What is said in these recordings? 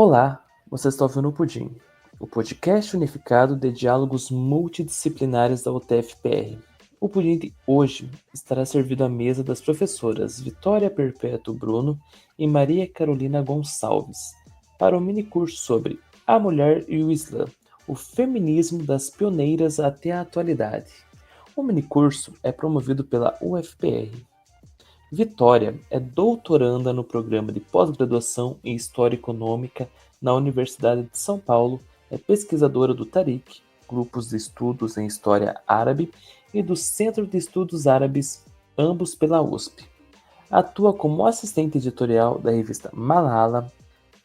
Olá, você está ouvindo o Pudim, o podcast unificado de diálogos multidisciplinares da UTF-PR. O Pudim de hoje estará servido à mesa das professoras Vitória Perpétuo Bruno e Maria Carolina Gonçalves, para um minicurso sobre a mulher e o Islã, o feminismo das pioneiras até a atualidade. O minicurso é promovido pela UFPR. Vitória é doutoranda no programa de pós-graduação em História Econômica na Universidade de São Paulo, é pesquisadora do TARIC, Grupos de Estudos em História Árabe, e do Centro de Estudos Árabes, ambos pela USP. Atua como assistente editorial da revista Malala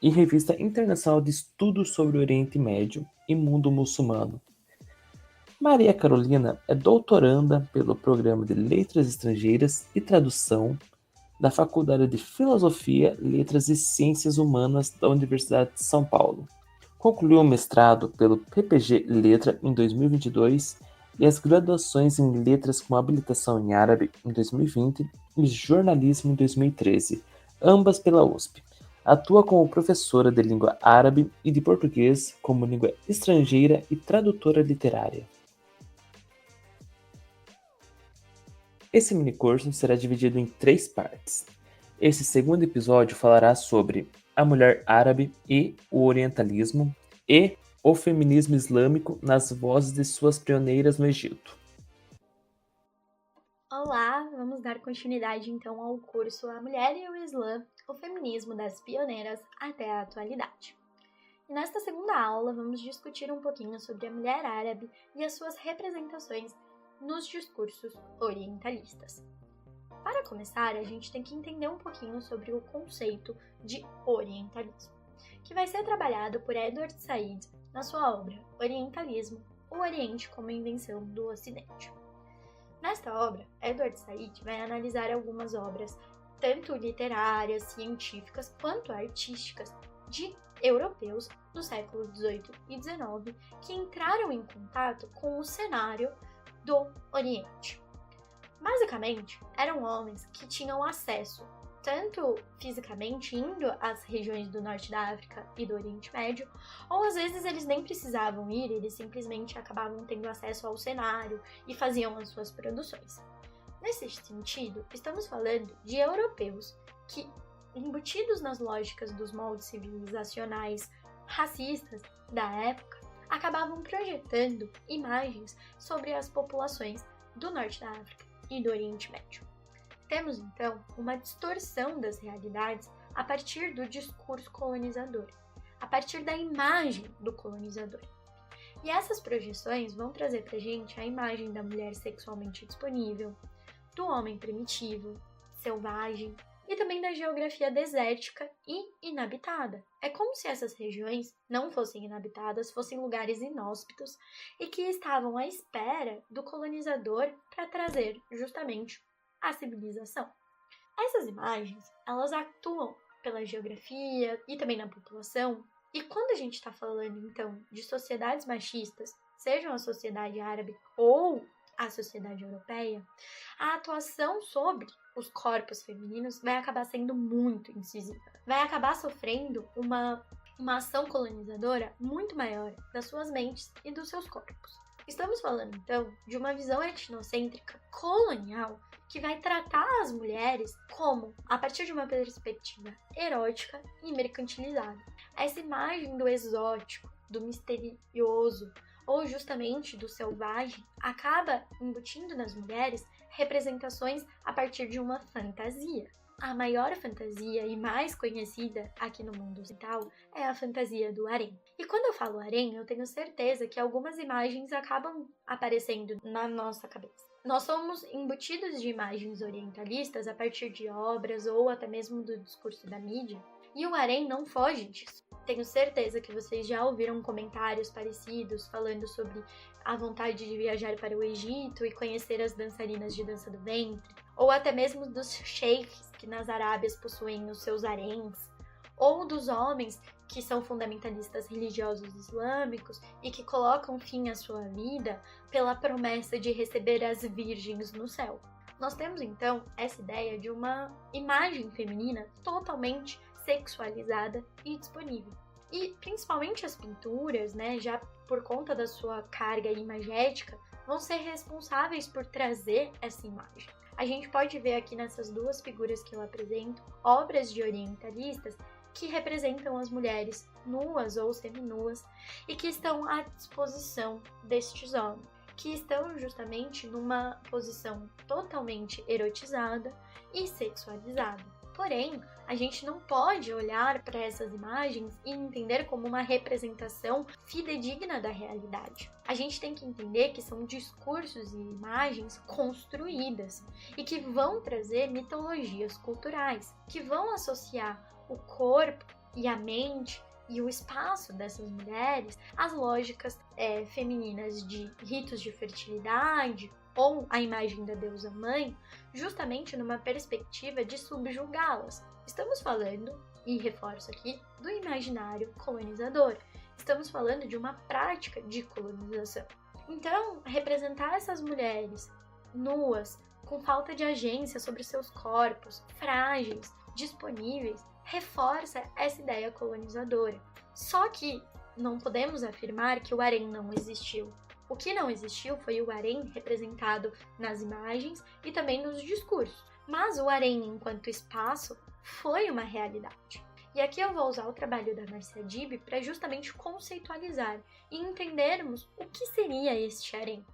e Revista Internacional de Estudos sobre o Oriente Médio e Mundo Muçulmano. Maria Carolina é doutoranda pelo Programa de Letras Estrangeiras e Tradução da Faculdade de Filosofia, Letras e Ciências Humanas da Universidade de São Paulo. Concluiu o mestrado pelo PPG Letra em 2022 e as graduações em Letras com habilitação em Árabe em 2020 e Jornalismo em 2013, ambas pela USP. Atua como professora de língua árabe e de português como língua estrangeira e tradutora literária. Esse minicurso será dividido em 3 partes. Esse segundo episódio falará sobre a mulher árabe e o orientalismo e o feminismo islâmico nas vozes de suas pioneiras no Egito. Olá, vamos dar continuidade então ao curso A Mulher e o Islã, o feminismo das pioneiras até a atualidade. E nesta segunda aula vamos discutir um pouquinho sobre a mulher árabe e as suas representações nos discursos orientalistas. Para começar, a gente tem que entender um pouquinho sobre o conceito de orientalismo, que vai ser trabalhado por Edward Said na sua obra Orientalismo, o Oriente como Invenção do Ocidente. Nesta obra, Edward Said vai analisar algumas obras, tanto literárias, científicas quanto artísticas, de europeus do século XVIII e XIX que entraram em contato com o cenário do Oriente. Basicamente, eram homens que tinham acesso, tanto fisicamente indo às regiões do norte da África e do Oriente Médio, ou às vezes eles nem precisavam ir, eles simplesmente acabavam tendo acesso ao cenário e faziam as suas produções. Nesse sentido, estamos falando de europeus que, embutidos nas lógicas dos moldes civilizacionais racistas da época, acabavam projetando imagens sobre as populações do norte da África e do Oriente Médio. Temos, então, uma distorção das realidades a partir do discurso colonizador, a partir da imagem do colonizador. E essas projeções vão trazer para a gente a imagem da mulher sexualmente disponível, do homem primitivo, selvagem, e também da geografia desértica e inabitada. É como se essas regiões não fossem inabitadas, fossem lugares inóspitos e que estavam à espera do colonizador para trazer justamente a civilização. Essas imagens, elas atuam pela geografia e também na população, e quando a gente está falando então de sociedades machistas, sejam a sociedade árabe ou a sociedade europeia, a atuação sobre os corpos femininos vai acabar sendo muito incisiva. Vai acabar sofrendo uma ação colonizadora muito maior das suas mentes e dos seus corpos. Estamos falando, então, de uma visão etnocêntrica colonial que vai tratar as mulheres como, a partir de uma perspectiva erótica e mercantilizada. Essa imagem do exótico, do misterioso, ou justamente do selvagem, acaba embutindo nas mulheres representações a partir de uma fantasia. A maior fantasia e mais conhecida aqui no mundo ocidental é a fantasia do harém. E quando eu falo harém, eu tenho certeza que algumas imagens acabam aparecendo na nossa cabeça. Nós somos embutidos de imagens orientalistas a partir de obras ou até mesmo do discurso da mídia, e o harém não foge disso. Tenho certeza que vocês já ouviram comentários parecidos falando sobre a vontade de viajar para o Egito e conhecer as dançarinas de dança do ventre, ou até mesmo dos sheikhs que nas Arábias possuem os seus haréns, ou dos homens que são fundamentalistas religiosos islâmicos e que colocam fim à sua vida pela promessa de receber as virgens no céu. Nós temos então essa ideia de uma imagem feminina totalmente sexualizada e disponível. E principalmente as pinturas, né, já por conta da sua carga imagética, vão ser responsáveis por trazer essa imagem. A gente pode ver aqui nessas duas figuras que eu apresento, obras de orientalistas que representam as mulheres nuas ou seminuas e que estão à disposição destes homens, que estão justamente numa posição totalmente erotizada e sexualizada. Porém, a gente não pode olhar para essas imagens e entender como uma representação fidedigna da realidade. A gente tem que entender que são discursos e imagens construídas e que vão trazer mitologias culturais, que vão associar o corpo e a mente e o espaço dessas mulheres às lógicas femininas de ritos de fertilidade ou a imagem da deusa mãe, justamente numa perspectiva de subjugá-las. Estamos falando, e reforço aqui, do imaginário colonizador. Estamos falando de uma prática de colonização. Então, representar essas mulheres nuas, com falta de agência sobre seus corpos, frágeis, disponíveis, reforça essa ideia colonizadora. Só que não podemos afirmar que o harém não existiu. O que não existiu foi o harém representado nas imagens e também nos discursos. Mas o harém enquanto espaço foi uma realidade. E aqui eu vou usar o trabalho da Marcia Dib para justamente conceitualizar e entendermos o que seria este harém.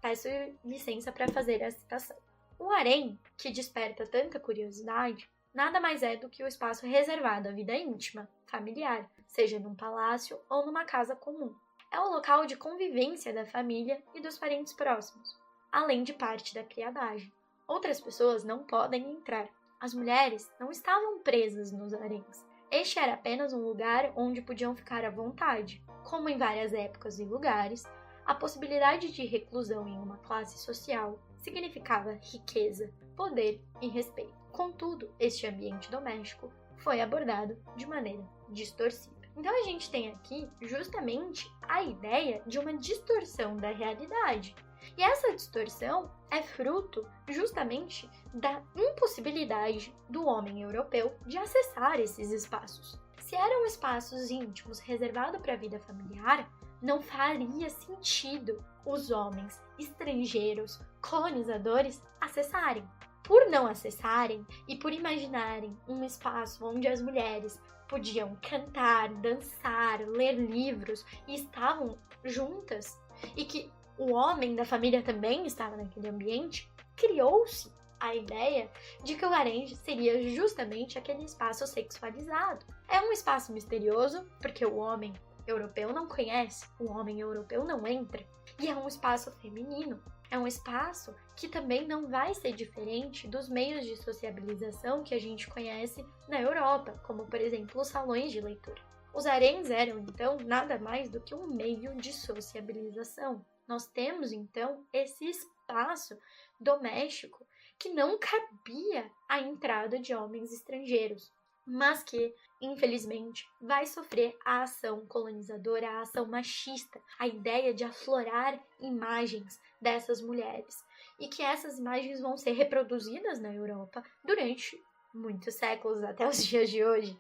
Peço licença para fazer a citação. O harém, que desperta tanta curiosidade, nada mais é do que o espaço reservado à vida íntima, familiar, seja num palácio ou numa casa comum. É o local de convivência da família e dos parentes próximos, além de parte da criadagem. Outras pessoas não podem entrar. As mulheres não estavam presas nos haréns. Este era apenas um lugar onde podiam ficar à vontade. Como em várias épocas e lugares, a possibilidade de reclusão em uma classe social significava riqueza, poder e respeito. Contudo, este ambiente doméstico foi abordado de maneira distorcida. Então a gente tem aqui justamente a ideia de uma distorção da realidade. E essa distorção é fruto justamente da impossibilidade do homem europeu de acessar esses espaços. Se eram espaços íntimos reservados para a vida familiar, não faria sentido os homens estrangeiros, colonizadores, acessarem. Por não acessarem e por imaginarem um espaço onde as mulheres podiam cantar, dançar, ler livros e estavam juntas, e que o homem da família também estava naquele ambiente, criou-se a ideia de que o harém seria justamente aquele espaço sexualizado. É um espaço misterioso, porque o homem europeu não conhece, o homem europeu não entra, e é um espaço feminino. É um espaço que também não vai ser diferente dos meios de sociabilização que a gente conhece na Europa, como, por exemplo, os salões de leitura. Os haréns eram, então, nada mais do que um meio de sociabilização. Nós temos, então, esse espaço doméstico que não cabia a entrada de homens estrangeiros, mas que, infelizmente, vai sofrer a ação colonizadora, a ação machista, a ideia de aflorar imagens dessas mulheres, e que essas imagens vão ser reproduzidas na Europa durante muitos séculos, até os dias de hoje.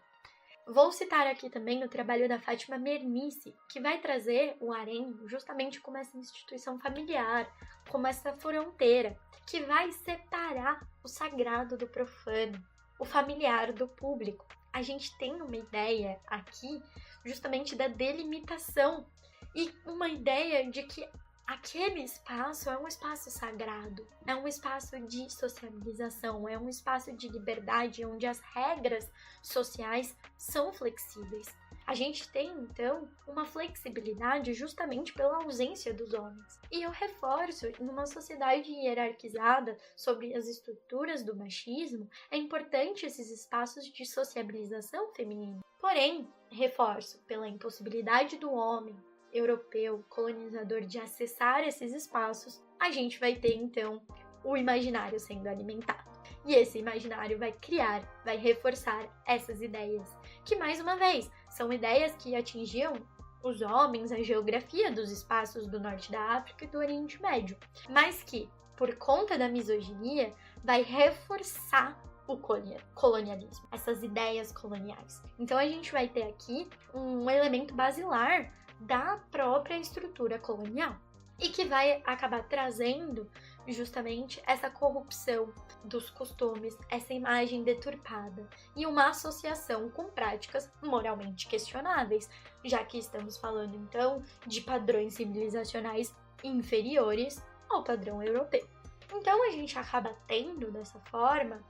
Vou citar aqui também o trabalho da Fátima Mernissi, que vai trazer o harém justamente como essa instituição familiar, como essa fronteira, que vai separar o sagrado do profano, o familiar do público. A gente tem uma ideia aqui justamente da delimitação e uma ideia de que aquele espaço é um espaço sagrado, é um espaço de sociabilização, é um espaço de liberdade onde as regras sociais são flexíveis. A gente tem, então, uma flexibilidade justamente pela ausência dos homens. E eu reforço, numa sociedade hierarquizada sobre as estruturas do machismo, é importante esses espaços de sociabilização feminina. Porém, reforço, pela impossibilidade do homem europeu, colonizador, de acessar esses espaços, a gente vai ter, então, o imaginário sendo alimentado. E esse imaginário vai criar, vai reforçar essas ideias, que, mais uma vez, são ideias que atingiam os homens, a geografia dos espaços do norte da África e do Oriente Médio, mas que, por conta da misoginia, vai reforçar o colonialismo, essas ideias coloniais. Então a gente vai ter aqui um elemento basilar da própria estrutura colonial e que vai acabar trazendo justamente essa corrupção dos costumes, essa imagem deturpada e uma associação com práticas moralmente questionáveis, já que estamos falando então de padrões civilizacionais inferiores ao padrão europeu. Então a gente acaba tendo dessa forma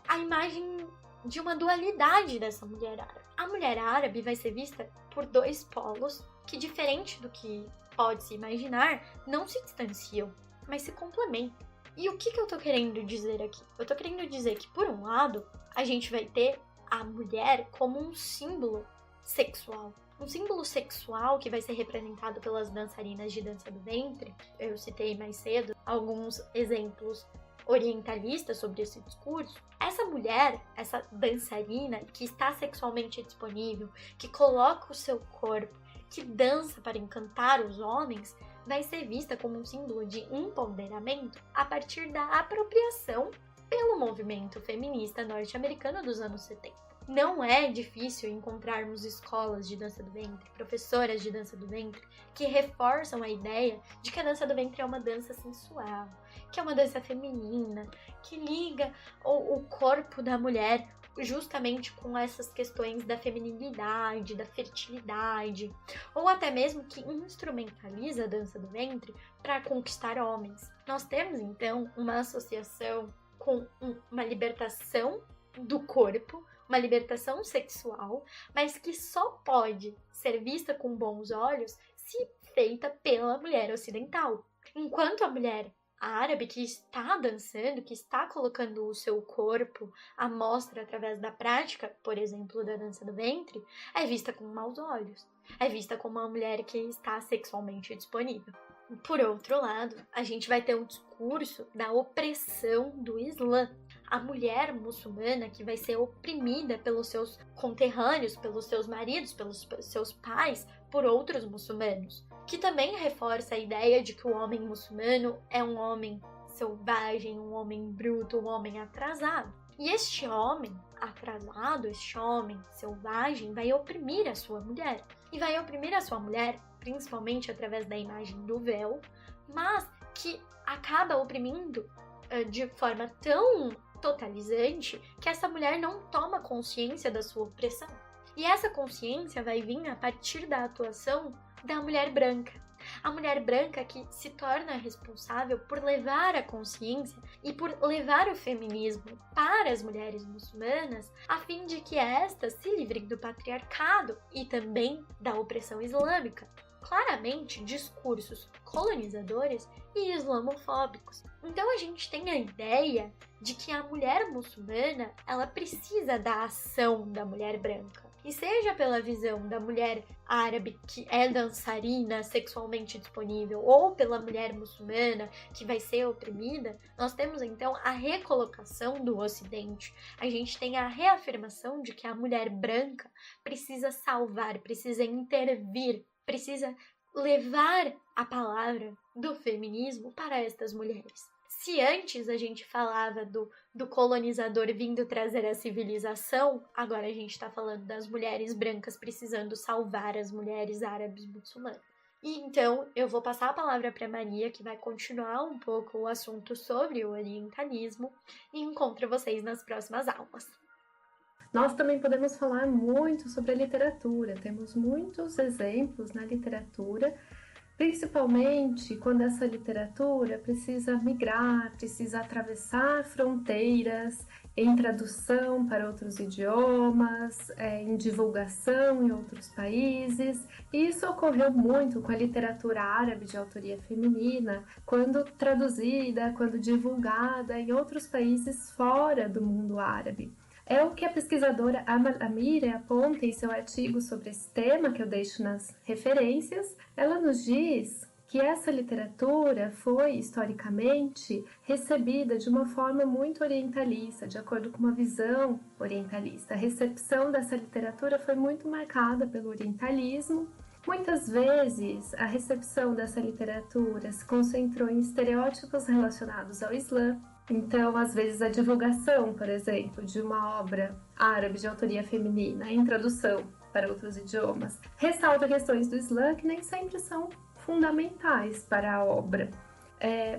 a imagem de uma dualidade dessa mulher árabe. A mulher árabe vai ser vista por dois polos que, diferente do que pode se imaginar, não se distanciam, mas se complementam. E o que eu tô querendo dizer aqui? Eu tô querendo dizer que, por um lado, a gente vai ter a mulher como um símbolo sexual. Um símbolo sexual que vai ser representado pelas dançarinas de dança do ventre. Eu citei mais cedo alguns exemplos orientalistas sobre esse discurso. Essa mulher, essa dançarina que está sexualmente disponível, que coloca o seu corpo, que dança para encantar os homens, vai ser vista como um símbolo de empoderamento a partir da apropriação pelo movimento feminista norte-americano dos anos 70. Não é difícil encontrarmos escolas de dança do ventre, professoras de dança do ventre, que reforçam a ideia de que a dança do ventre é uma dança sensual, que é uma dança feminina, que liga o corpo da mulher justamente com essas questões da feminilidade, da fertilidade, ou até mesmo que instrumentaliza a dança do ventre para conquistar homens. Nós temos então uma associação com uma libertação do corpo, uma libertação sexual, mas que só pode ser vista com bons olhos se feita pela mulher ocidental. Enquanto a mulher árabe que está dançando, que está colocando o seu corpo à mostra através da prática, por exemplo, da dança do ventre, é vista com maus olhos. É vista como uma mulher que está sexualmente disponível. Por outro lado, a gente vai ter um discurso da opressão do Islã. A mulher muçulmana que vai ser oprimida pelos seus conterrâneos, pelos seus maridos, pelos seus pais, por outros muçulmanos. Que também reforça a ideia de que o homem muçulmano é um homem selvagem, um homem bruto, um homem atrasado. E este homem atrasado, este homem selvagem, vai oprimir a sua mulher. E vai oprimir a sua mulher principalmente através da imagem do véu, mas que acaba oprimindo de forma tão totalizante que essa mulher não toma consciência da sua opressão. E essa consciência vai vir a partir da atuação da mulher branca. A mulher branca que se torna responsável por levar a consciência e por levar o feminismo para as mulheres muçulmanas, a fim de que estas se livrem do patriarcado e também da opressão islâmica. Claramente, discursos colonizadores e islamofóbicos. Então a gente tem a ideia de que a mulher muçulmana ela precisa da ação da mulher branca. E seja pela visão da mulher árabe que é dançarina sexualmente disponível ou pela mulher muçulmana que vai ser oprimida, nós temos então a recolocação do Ocidente. A gente tem a reafirmação de que a mulher branca precisa salvar, precisa intervir, precisa levar a palavra do feminismo para estas mulheres. Se antes a gente falava do colonizador vindo trazer a civilização, agora a gente está falando das mulheres brancas precisando salvar as mulheres árabes muçulmanas. E então eu vou passar a palavra para Maria, que vai continuar um pouco o assunto sobre o orientalismo, e encontro vocês nas próximas aulas. Nós também podemos falar muito sobre a literatura, temos muitos exemplos na literatura, principalmente quando essa literatura precisa migrar, precisa atravessar fronteiras em tradução para outros idiomas, em divulgação em outros países. E isso ocorreu muito com a literatura árabe de autoria feminina, quando traduzida, quando divulgada em outros países fora do mundo árabe. É o que a pesquisadora Amal Amire aponta em seu artigo sobre esse tema, que eu deixo nas referências. Ela nos diz que essa literatura foi, historicamente, recebida de uma forma muito orientalista, de acordo com uma visão orientalista. A recepção dessa literatura foi muito marcada pelo orientalismo. Muitas vezes, a recepção dessa literatura se concentrou em estereótipos relacionados ao Islã, Então, às vezes, a divulgação, por exemplo, de uma obra árabe de autoria feminina em tradução para outros idiomas, ressalta questões do Islã que nem sempre são fundamentais para a obra.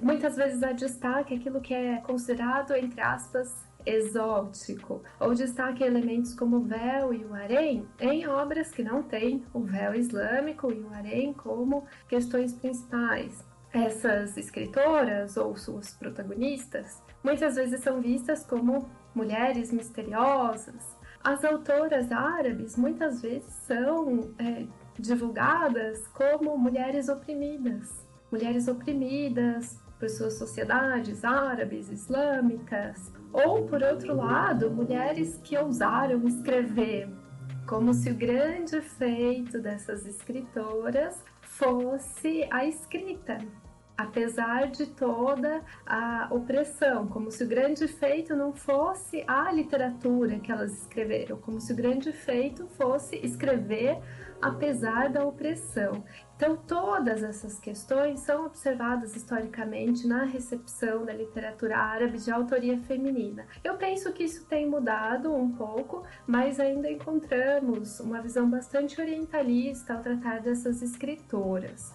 Muitas vezes há destaque aquilo que é considerado, entre aspas, exótico, ou destaque elementos como o véu e o harém em obras que não têm o véu islâmico e o harém como questões principais. Essas escritoras ou suas protagonistas muitas vezes são vistas como mulheres misteriosas. As autoras árabes muitas vezes são divulgadas como mulheres oprimidas por suas sociedades árabes, islâmicas, ou, por outro lado, mulheres que ousaram escrever, como se o grande feito dessas escritoras fosse a escrita, apesar de toda a opressão, como se o grande feito não fosse a literatura que elas escreveram, como se o grande feito fosse escrever apesar da opressão. Então, todas essas questões são observadas historicamente na recepção da literatura árabe de autoria feminina. Eu penso que isso tem mudado um pouco, mas ainda encontramos uma visão bastante orientalista ao tratar dessas escritoras.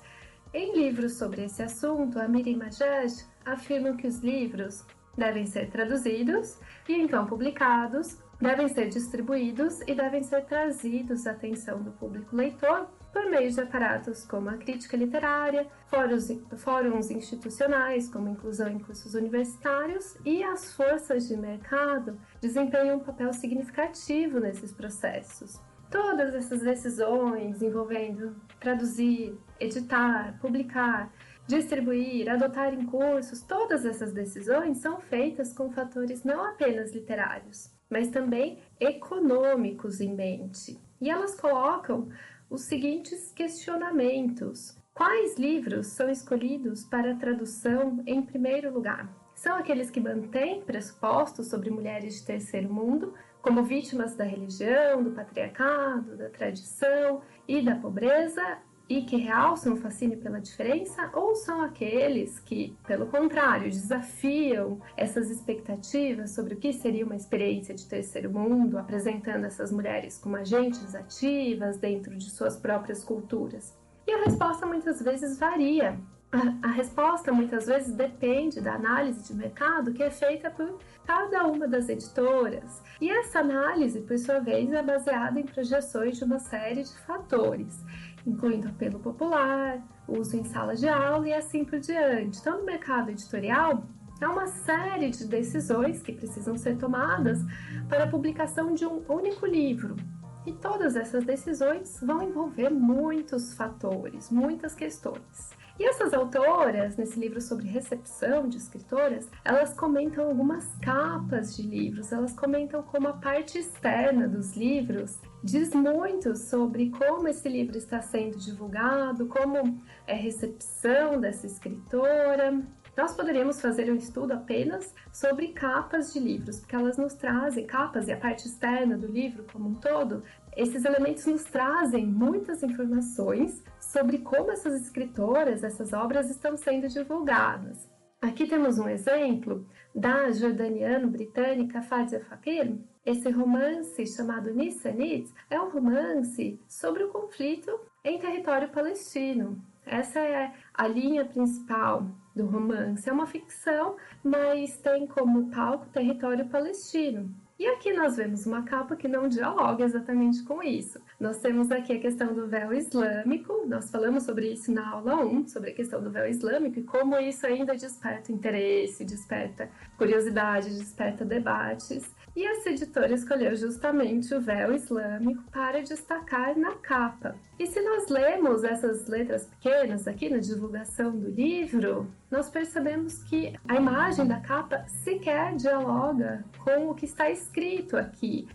Em livros sobre esse assunto, a Miriam Majed afirma que os livros devem ser traduzidos e então publicados, devem ser distribuídos e devem ser trazidos à atenção do público leitor por meio de aparatos como a crítica literária, fóruns institucionais, como inclusão em cursos universitários, e as forças de mercado desempenham um papel significativo nesses processos. Todas essas decisões envolvendo traduzir, editar, publicar, distribuir, adotar em cursos, todas essas decisões são feitas com fatores não apenas literários, mas também econômicos em mente. E elas colocam os seguintes questionamentos. Quais livros são escolhidos para tradução em primeiro lugar? São aqueles que mantêm pressupostos sobre mulheres de terceiro mundo, como vítimas da religião, do patriarcado, da tradição e da pobreza, e que realçam o fascínio pela diferença, ou são aqueles que, pelo contrário, desafiam essas expectativas sobre o que seria uma experiência de terceiro mundo, apresentando essas mulheres como agentes ativas dentro de suas próprias culturas? E a resposta muitas vezes varia. A resposta muitas vezes depende da análise de mercado que é feita por cada uma das editoras. E essa análise, por sua vez, é baseada em projeções de uma série de fatores, incluindo apelo popular, uso em sala de aula e assim por diante. Então, no mercado editorial, há uma série de decisões que precisam ser tomadas para a publicação de um único livro. E todas essas decisões vão envolver muitos fatores, muitas questões. E essas autoras, nesse livro sobre recepção de escritoras, elas comentam algumas capas de livros, elas comentam como a parte externa dos livros diz muito sobre como esse livro está sendo divulgado, como é a recepção dessa escritora. Nós poderíamos fazer um estudo apenas sobre capas de livros, porque elas nos trazem, capas e a parte externa do livro como um todo, esses elementos nos trazem muitas informações sobre como essas escritoras, essas obras estão sendo divulgadas. Aqui temos um exemplo da jordaniano-britânica Fadia Fakir. Esse romance chamado Nissanit é um romance sobre o conflito em território palestino. Essa é a linha principal do romance. É uma ficção, mas tem como palco o território palestino. E aqui nós vemos uma capa que não dialoga exatamente com isso. Nós temos aqui a questão do véu islâmico, nós falamos sobre isso na aula 1, sobre a questão do véu islâmico e como isso ainda desperta interesse, desperta curiosidade, desperta debates. E essa editora escolheu justamente o véu islâmico para destacar na capa. E se nós lemos essas letras pequenas aqui na divulgação do livro, nós percebemos que a imagem da capa sequer dialoga com o que está escrito aqui,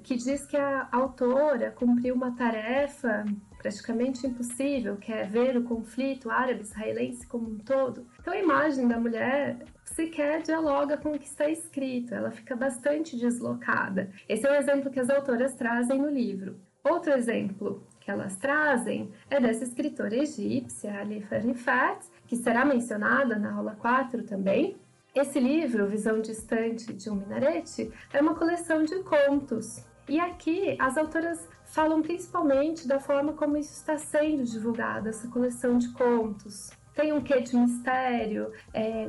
que diz que a autora cumpriu uma tarefa praticamente impossível, que é ver o conflito árabe-israelense como um todo. Então a imagem da mulher sequer dialoga com o que está escrito, ela fica bastante deslocada. Esse é um exemplo que as autoras trazem no livro. Outro exemplo que elas trazem é dessa escritora egípcia, Alifa Rifat, que será mencionada na aula 4 também. Esse livro, Visão Distante de um Minarete, é uma coleção de contos. E aqui as autoras falam principalmente da forma como isso está sendo divulgado, essa coleção de contos. Tem um quê de mistério,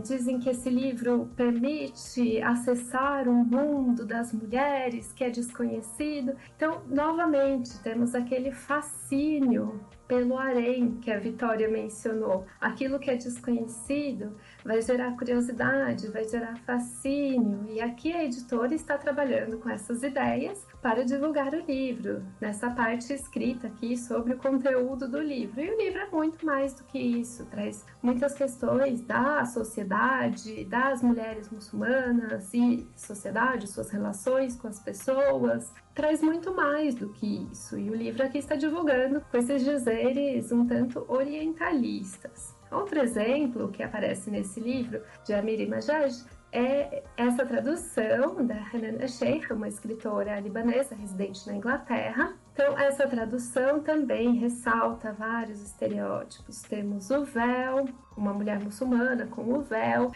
dizem que esse livro permite acessar um mundo das mulheres que é desconhecido. Então, novamente, temos aquele fascínio pelo harém que a Vitória mencionou. Aquilo que é desconhecido vai gerar curiosidade, vai gerar fascínio. E aqui a editora está trabalhando com essas ideias para divulgar o livro, nessa parte escrita aqui sobre o conteúdo do livro. E o livro é muito mais do que isso, traz muitas questões da sociedade, das mulheres muçulmanas e sociedade, suas relações com as pessoas, traz muito mais do que isso. E o livro aqui está divulgando com esses dizeres um tanto orientalistas. Outro exemplo que aparece nesse livro, de Amiri Majaj, é essa tradução da Hanan Al-Sheikh, uma escritora libanesa residente na Inglaterra. Então, essa tradução também ressalta vários estereótipos. Temos o véu, uma mulher muçulmana com o véu,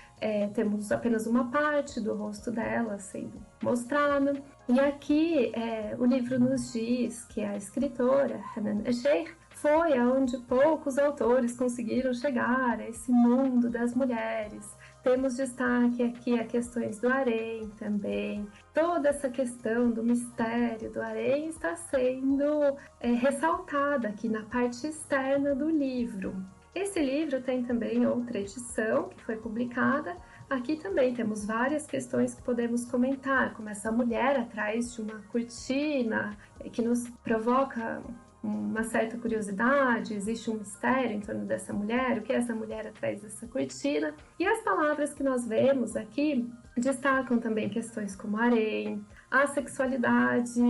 temos apenas uma parte do rosto dela sendo mostrada. E aqui o livro nos diz que a escritora Hanan Al-Sheikh foi aonde poucos autores conseguiram chegar, a esse mundo das mulheres. Temos destaque aqui a questões do harém também. Toda essa questão do mistério do harém está sendo ressaltada aqui na parte externa do livro. Esse livro tem também outra edição que foi publicada. Aqui também temos várias questões que podemos comentar, como essa mulher atrás de uma cortina que nos provoca uma certa curiosidade, existe um mistério em torno dessa mulher, o que é essa mulher atrás dessa cortina. E as palavras que nós vemos aqui destacam também questões como harém, a sexualidade,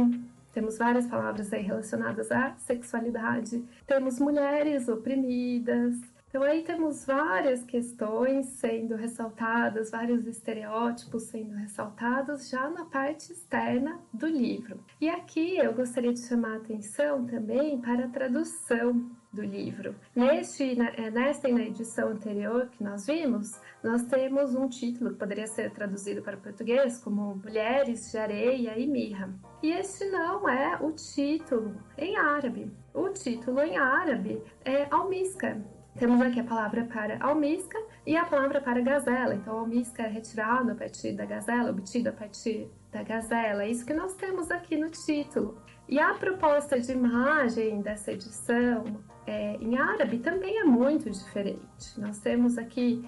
temos várias palavras aí relacionadas à sexualidade, temos mulheres oprimidas. Então aí temos várias questões sendo ressaltadas, vários estereótipos sendo ressaltados já na parte externa do livro. E aqui eu gostaria de chamar a atenção também para a tradução do livro. Nesta e na edição anterior que nós vimos, nós temos um título que poderia ser traduzido para o português como Mulheres de Areia e Mirra. E este não é o título em árabe. O título em árabe é Almiska. Temos aqui a palavra para almisca e a palavra para gazela. Então, almisca é retirado a partir da gazela, obtido a partir da gazela. É isso que nós temos aqui no título. E a proposta de imagem dessa edição em árabe também é muito diferente. Nós temos aqui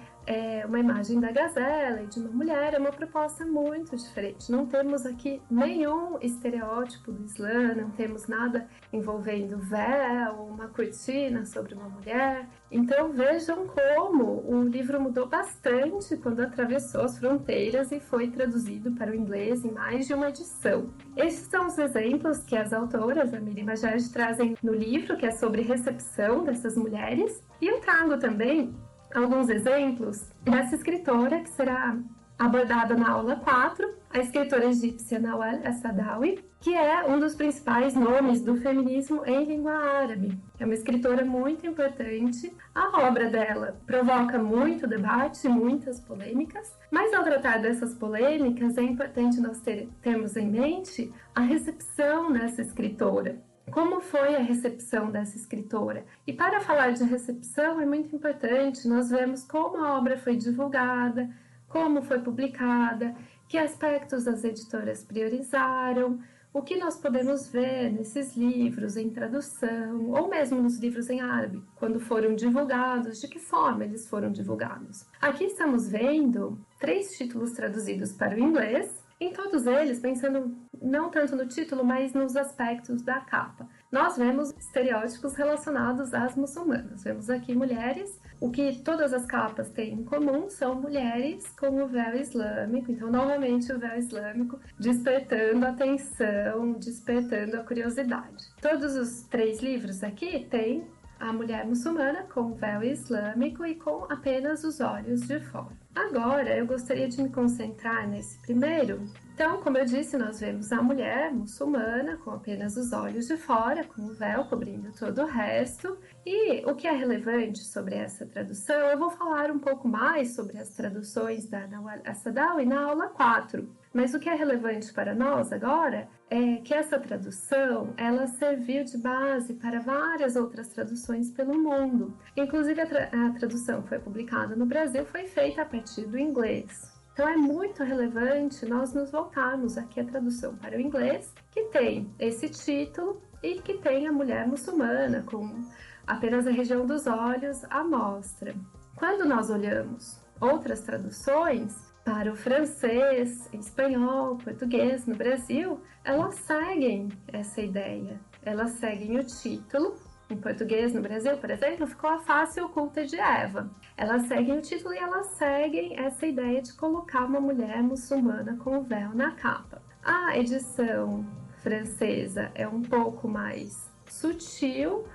uma imagem da gazela e de uma mulher, é uma proposta muito diferente. Não temos aqui nenhum estereótipo do Islã, não temos nada envolvendo véu, uma cortina sobre uma mulher. Então vejam como o livro mudou bastante quando atravessou as fronteiras e foi traduzido para o inglês em mais de uma edição. Estes são os exemplos que as autoras, Amiri Majaj, trazem no livro, que é sobre recepção dessas mulheres. E eu trago também alguns exemplos dessa escritora que será abordada na aula 4, a escritora egípcia Nawal As-Saadawi, que é um dos principais nomes do feminismo em língua árabe. É uma escritora muito importante. A obra dela provoca muito debate, muitas polêmicas, mas ao tratar dessas polêmicas é importante nós termos em mente a recepção dessa escritora. Como foi a recepção dessa escritora? E para falar de recepção é muito importante nós vermos como a obra foi divulgada, como foi publicada, que aspectos as editoras priorizaram, o que nós podemos ver nesses livros em tradução, ou mesmo nos livros em árabe, quando foram divulgados, de que forma eles foram divulgados. Aqui estamos vendo 3 títulos traduzidos para o inglês, em todos eles pensando não tanto no título, mas nos aspectos da capa. Nós vemos estereótipos relacionados às muçulmanas. Vemos aqui mulheres, o que todas as capas têm em comum são mulheres com o véu islâmico. Então, novamente, o véu islâmico despertando a atenção, despertando a curiosidade. Todos os 3 livros aqui têm a mulher muçulmana com o véu islâmico e com apenas os olhos de fora. Agora, eu gostaria de me concentrar nesse primeiro. Então, como eu disse, nós vemos a mulher muçulmana com apenas os olhos de fora, com o véu cobrindo todo o resto. E o que é relevante sobre essa tradução, eu vou falar um pouco mais sobre as traduções da Nawal As-Saadawi na aula 4. Mas o que é relevante para nós agora é que essa tradução, ela serviu de base para várias outras traduções pelo mundo. Inclusive, a tradução que foi publicada no Brasil foi feita a partir do inglês. Então é muito relevante nós nos voltarmos aqui à tradução para o inglês, que tem esse título e que tem a mulher muçulmana com apenas a região dos olhos à mostra. Quando nós olhamos outras traduções para o francês, espanhol, português no Brasil, elas seguem essa ideia. Elas seguem o título. Em português, no Brasil, por exemplo, ficou a face oculta de Eva. Elas seguem o título e elas seguem essa ideia de colocar uma mulher muçulmana com o véu na capa. A edição francesa é um pouco mais sutil,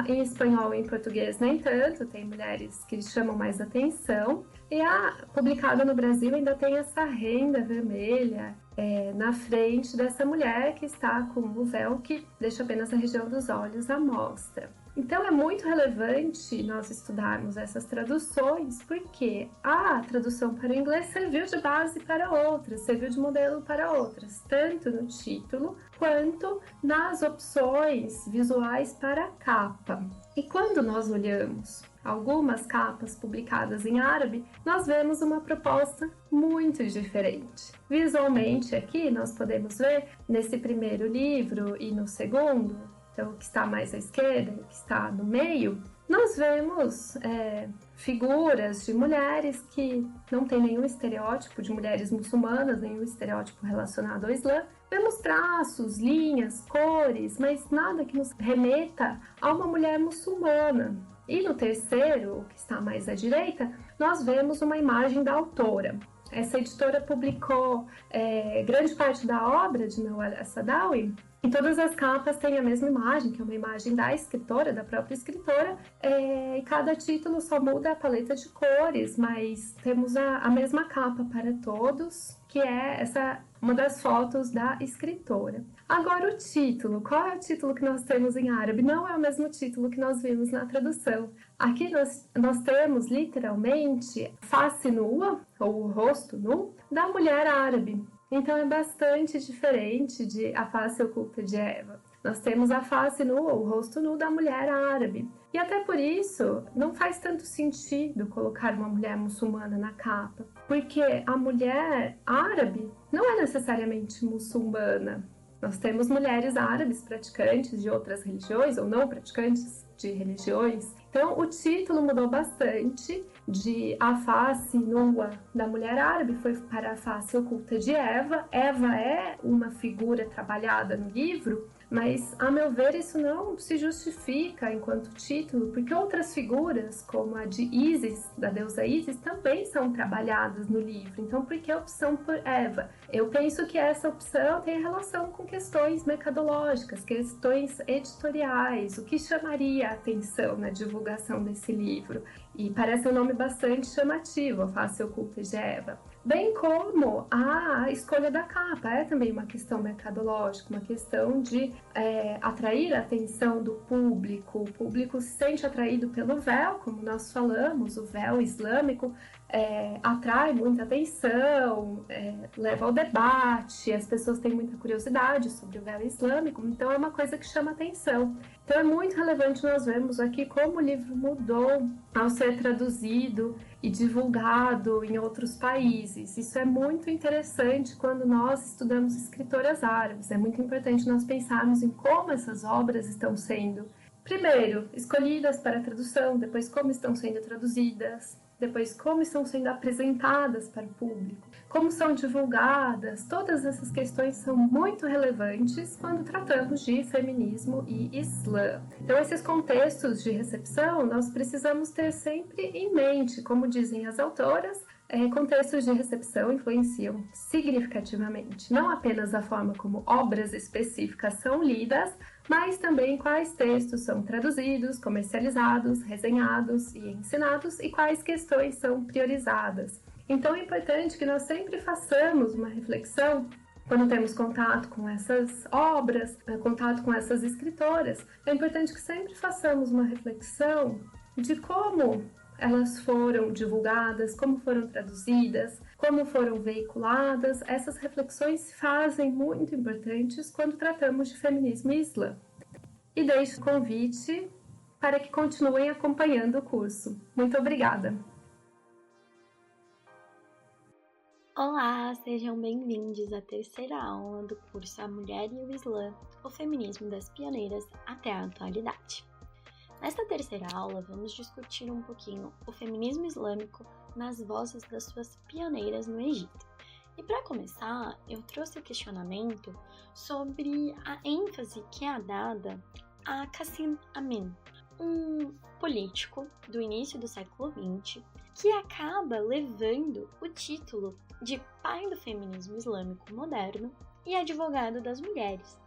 em espanhol e em português nem tanto, tem mulheres que chamam mais atenção. E a publicada no Brasil ainda tem essa renda vermelha na frente dessa mulher que está com o véu que deixa apenas a região dos olhos à mostra. Então é muito relevante nós estudarmos essas traduções, porque a tradução para o inglês serviu de base para outras, serviu de modelo para outras, tanto no título quanto nas opções visuais para a capa. E quando nós olhamos algumas capas publicadas em árabe, nós vemos uma proposta muito diferente. Visualmente aqui nós podemos ver nesse primeiro livro e no segundo, então o que está mais à esquerda e o que está no meio, nós vemos figuras de mulheres que não tem nenhum estereótipo de mulheres muçulmanas, nenhum estereótipo relacionado ao Islã. Vemos traços, linhas, cores, mas nada que nos remeta a uma mulher muçulmana. E no terceiro, o que está mais à direita, nós vemos uma imagem da autora. Essa editora publicou grande parte da obra de Nawal As-Saadawi, e todas as capas têm a mesma imagem, que é uma imagem da escritora, da própria escritora, e cada título só muda a paleta de cores, mas temos a mesma capa para todos, que é uma das fotos da escritora. Agora o título, qual é o título que nós temos em árabe? Não é o mesmo título que nós vimos na tradução. Aqui nós temos literalmente face nua, ou o rosto nu, da mulher árabe. Então é bastante diferente de a face oculta de Eva. Nós temos a face nua, o rosto nu da mulher árabe. E até por isso não faz tanto sentido colocar uma mulher muçulmana na capa, porque a mulher árabe não é necessariamente muçulmana. Nós temos mulheres árabes praticantes de outras religiões ou não praticantes de religiões. Então o título mudou bastante, de a face nua da mulher árabe foi para a face oculta de Eva. Eva é uma figura trabalhada no livro, mas a meu ver isso não se justifica enquanto título, porque outras figuras, como a de Ísis, da deusa Ísis, também são trabalhadas no livro. Então por que a opção por Eva? Eu penso que essa opção tem relação com questões mercadológicas, questões editoriais, o que chamaria a atenção na divulgação desse livro. E parece um nome bastante chamativo, a face oculta de Eva. Bem como a escolha da capa, é também uma questão mercadológica, uma questão de atrair a atenção do público. O público se sente atraído pelo véu, como nós falamos, o véu islâmico atrai muita atenção, leva ao debate, as pessoas têm muita curiosidade sobre o véu islâmico, então é uma coisa que chama atenção. Então é muito relevante nós vermos aqui como o livro mudou ao ser traduzido e divulgado em outros países. Isso é muito interessante quando nós estudamos escritoras árabes. É muito importante nós pensarmos em como essas obras estão sendo, primeiro, escolhidas para tradução, depois como estão sendo traduzidas, depois como estão sendo apresentadas para o público, como são divulgadas. Todas essas questões são muito relevantes quando tratamos de feminismo e Islã. Então esses contextos de recepção nós precisamos ter sempre em mente. Como dizem as autoras, contextos de recepção influenciam significativamente não apenas a forma como obras específicas são lidas, mas também quais textos são traduzidos, comercializados, resenhados e ensinados e quais questões são priorizadas. Então é importante que nós sempre façamos uma reflexão quando temos contato com essas obras, contato com essas escritoras. É importante que sempre façamos uma reflexão de como elas foram divulgadas, como foram traduzidas, como foram veiculadas. Essas reflexões se fazem muito importantes quando tratamos de feminismo e islã. E deixo o convite para que continuem acompanhando o curso. Muito obrigada! Olá, sejam bem-vindos à terceira aula do curso A Mulher e o Islã, o feminismo das pioneiras até a atualidade. Nesta terceira aula, vamos discutir um pouquinho o feminismo islâmico nas vozes das suas pioneiras no Egito. E para começar, eu trouxe o questionamento sobre a ênfase que é dada a Qasim Amin, um político do início do século XX que acaba levando o título de pai do feminismo islâmico moderno e advogado das mulheres,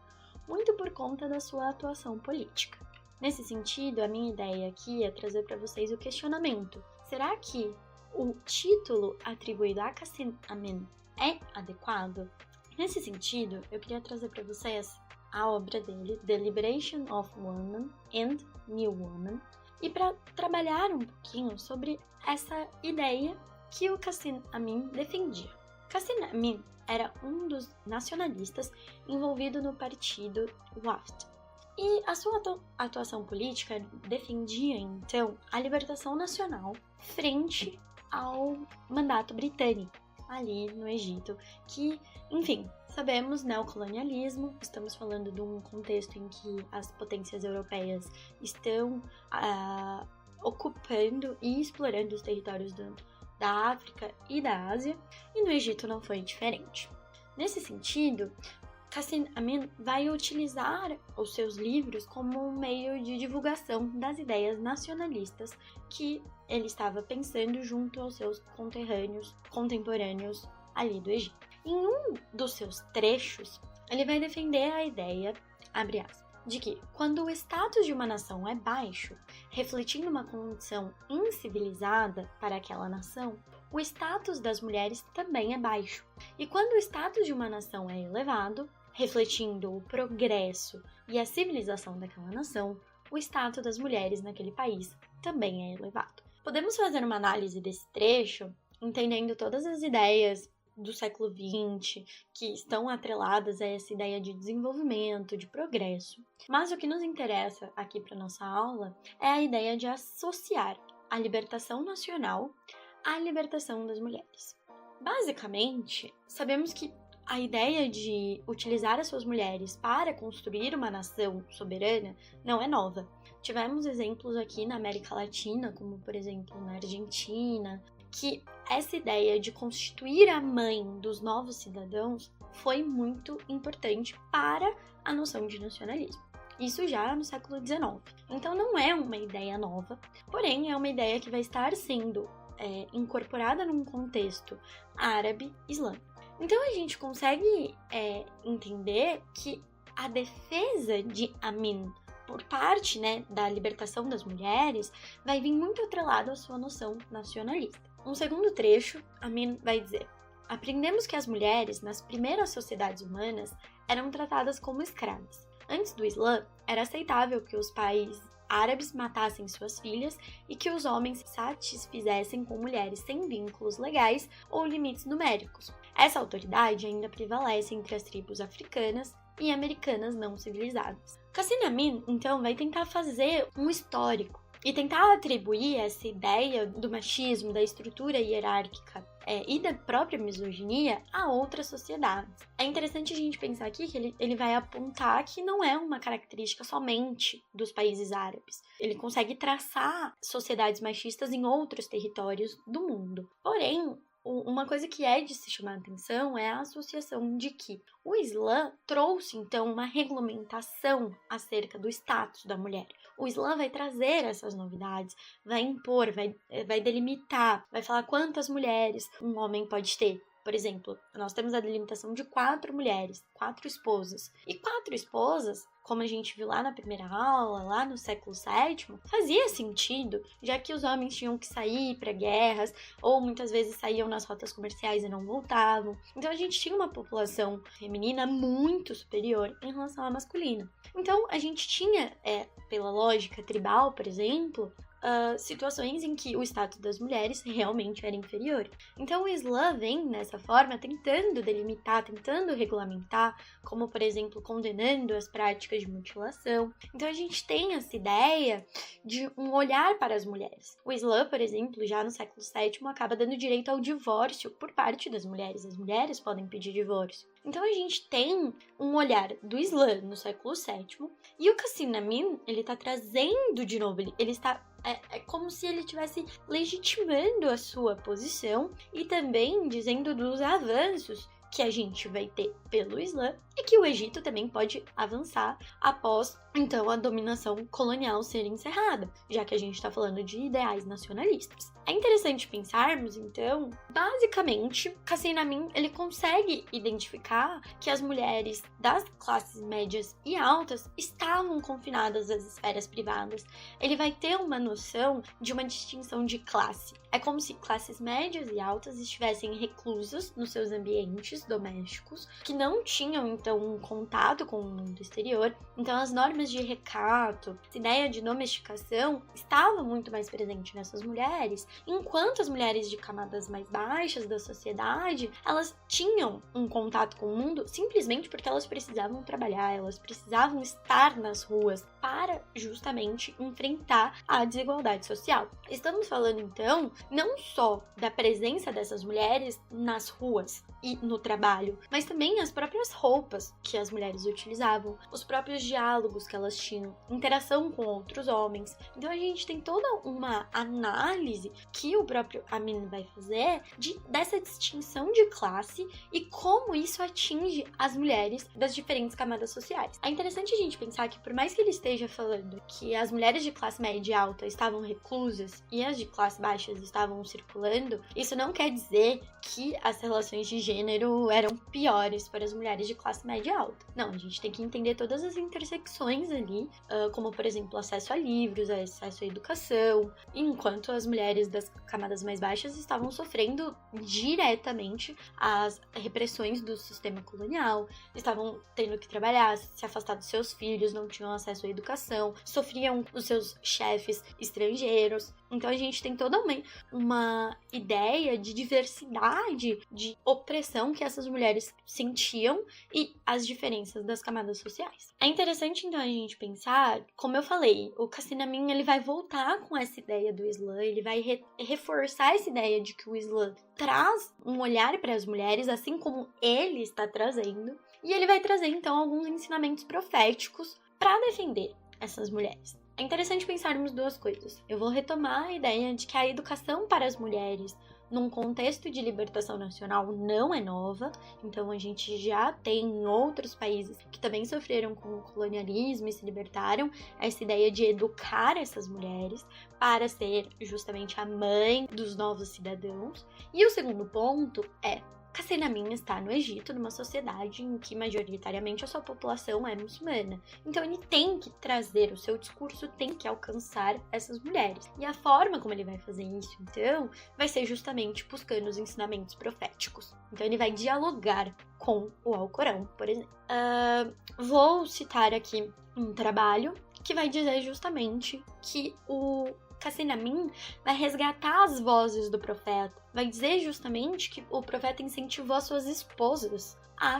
muito por conta da sua atuação política. Nesse sentido, a minha ideia aqui é trazer para vocês o questionamento: será que o título atribuído a Qasim Amin é adequado? Nesse sentido, eu queria trazer para vocês a obra dele, The Liberation of Women and New Woman, e para trabalhar um pouquinho sobre essa ideia que o Qasim Amin defendia. Qasim Amin era um dos nacionalistas envolvido no partido Wafd, e a sua atuação política defendia, então, a libertação nacional frente ao mandato britânico ali no Egito, que, enfim, sabemos, neocolonialismo, estamos falando de um contexto em que as potências europeias estão ocupando e explorando os territórios da África e da Ásia, e no Egito não foi diferente. Nesse sentido, Qasim Amin vai utilizar os seus livros como um meio de divulgação das ideias nacionalistas que ele estava pensando junto aos seus contemporâneos ali do Egito. Em um dos seus trechos, ele vai defender a ideia, abre aspas, de que quando o status de uma nação é baixo, refletindo uma condição incivilizada para aquela nação, o status das mulheres também é baixo. E quando o status de uma nação é elevado, refletindo o progresso e a civilização daquela nação, o status das mulheres naquele país também é elevado. Podemos fazer uma análise desse trecho, entendendo todas as ideias do século XX que estão atreladas a essa ideia de desenvolvimento, de progresso. Mas o que nos interessa aqui para nossa aula é a ideia de associar a libertação nacional à libertação das mulheres. Basicamente, sabemos que a ideia de utilizar as suas mulheres para construir uma nação soberana não é nova. Tivemos exemplos aqui na América Latina, como por exemplo na Argentina, que essa ideia de constituir a mãe dos novos cidadãos foi muito importante para a noção de nacionalismo. Isso já no século XIX. Então não é uma ideia nova, porém é uma ideia que vai estar sendo incorporada num contexto árabe-islâmico. Então a gente consegue entender que a defesa de Amin por parte da libertação das mulheres vai vir muito atrelado à sua noção nacionalista. Um segundo trecho, Amin vai dizer: aprendemos que as mulheres, nas primeiras sociedades humanas, eram tratadas como escravas. Antes do Islã, era aceitável que os pais árabes matassem suas filhas e que os homens se satisfizessem com mulheres sem vínculos legais ou limites numéricos. Essa autoridade ainda prevalece entre as tribos africanas e americanas não civilizadas. Qasim Amin, então, vai tentar fazer um histórico e tentar atribuir essa ideia do machismo, da estrutura hierárquica e da própria misoginia a outras sociedades. É interessante a gente pensar aqui que ele vai apontar que não é uma característica somente dos países árabes. Ele consegue traçar sociedades machistas em outros territórios do mundo. Porém, uma coisa que é de se chamar a atenção é a associação de que o Islã trouxe, então, uma regulamentação acerca do status da mulher. O Islã vai trazer essas novidades, vai impor, vai delimitar, vai falar quantas mulheres um homem pode ter. Por exemplo, nós temos a delimitação de 4 mulheres, 4 esposas. E 4 esposas, como a gente viu lá na primeira aula, lá no século VII, fazia sentido, já que os homens tinham que sair para guerras, ou muitas vezes saíam nas rotas comerciais e não voltavam. Então a gente tinha uma população feminina muito superior em relação à masculina. Então a gente tinha, pela lógica tribal, por exemplo, situações em que o status das mulheres realmente era inferior. Então o Islã vem dessa forma tentando delimitar, tentando regulamentar, como por exemplo condenando as práticas de mutilação. Então a gente tem essa ideia de um olhar para as mulheres. O Islã, por exemplo, já no século VII acaba dando direito ao divórcio por parte das mulheres. As mulheres podem pedir divórcio. Então a gente tem um olhar do Islã no século VII e o Qasim Amin, ele está trazendo de novo, ele está é como se ele estivesse legitimando a sua posição e também dizendo dos avanços que a gente vai ter pelo Islã e que o Egito também pode avançar após, então, a dominação colonial ser encerrada, já que a gente está falando de ideais nacionalistas. É interessante pensarmos, então, basicamente, Qasim Amin, ele consegue identificar que as mulheres das classes médias e altas estavam confinadas às esferas privadas. Ele vai ter uma noção de uma distinção de classe. É como se classes médias e altas estivessem reclusas nos seus ambientes domésticos, que não tinham, então, um contato com o mundo exterior. Então, as normas de recato, essa ideia de domesticação, estava muito mais presente nessas mulheres, enquanto as mulheres de camadas mais baixas da sociedade, elas tinham um contato com o mundo simplesmente porque elas precisavam trabalhar, elas precisavam estar nas ruas para justamente enfrentar a desigualdade social. Estamos falando, então, não só da presença dessas mulheres nas ruas e no trabalho, mas também as próprias roupas que as mulheres utilizavam, os próprios diálogos que elas tinham, interação com outros homens. Então a gente tem toda uma análise que o próprio Amin vai fazer dessa distinção de classe e como isso atinge as mulheres das diferentes camadas sociais. É interessante a gente pensar que, por mais que ele esteja falando que as mulheres de classe média e alta estavam reclusas e as de classe baixa estavam circulando, isso não quer dizer que as relações de gênero eram piores para as mulheres de classe média e alta. Não, a gente tem que entender todas as intersecções ali, como, por exemplo, acesso a livros, acesso à educação, enquanto as mulheres das camadas mais baixas estavam sofrendo diretamente as repressões do sistema colonial, estavam tendo que trabalhar, se afastar dos seus filhos, não tinham acesso à educação, sofriam os seus chefes estrangeiros. Então a gente tem toda uma ideia de diversidade, de opressão que essas mulheres sentiam e as diferenças das camadas sociais. É interessante então a gente pensar, como eu falei, o Qasim Amin, ele vai voltar com essa ideia do Islã, ele vai reforçar essa ideia de que o Islã traz um olhar para as mulheres, assim como ele está trazendo, e ele vai trazer então alguns ensinamentos proféticos para defender essas mulheres. É interessante pensarmos duas coisas. Eu vou retomar a ideia de que a educação para as mulheres, num contexto de libertação nacional, não é nova. Então, a gente já tem em outros países que também sofreram com o colonialismo e se libertaram essa ideia de educar essas mulheres para ser justamente a mãe dos novos cidadãos. E o segundo ponto é: Qasim Amin está no Egito, numa sociedade em que majoritariamente a sua população é muçulmana. Então ele tem que trazer, o seu discurso tem que alcançar essas mulheres. E a forma como ele vai fazer isso, então, vai ser justamente buscando os ensinamentos proféticos. Então ele vai dialogar com o Alcorão, por exemplo. Vou citar aqui um trabalho que vai dizer justamente que o Qasim Amin vai resgatar as vozes do profeta, vai dizer justamente que o profeta incentivou as suas esposas a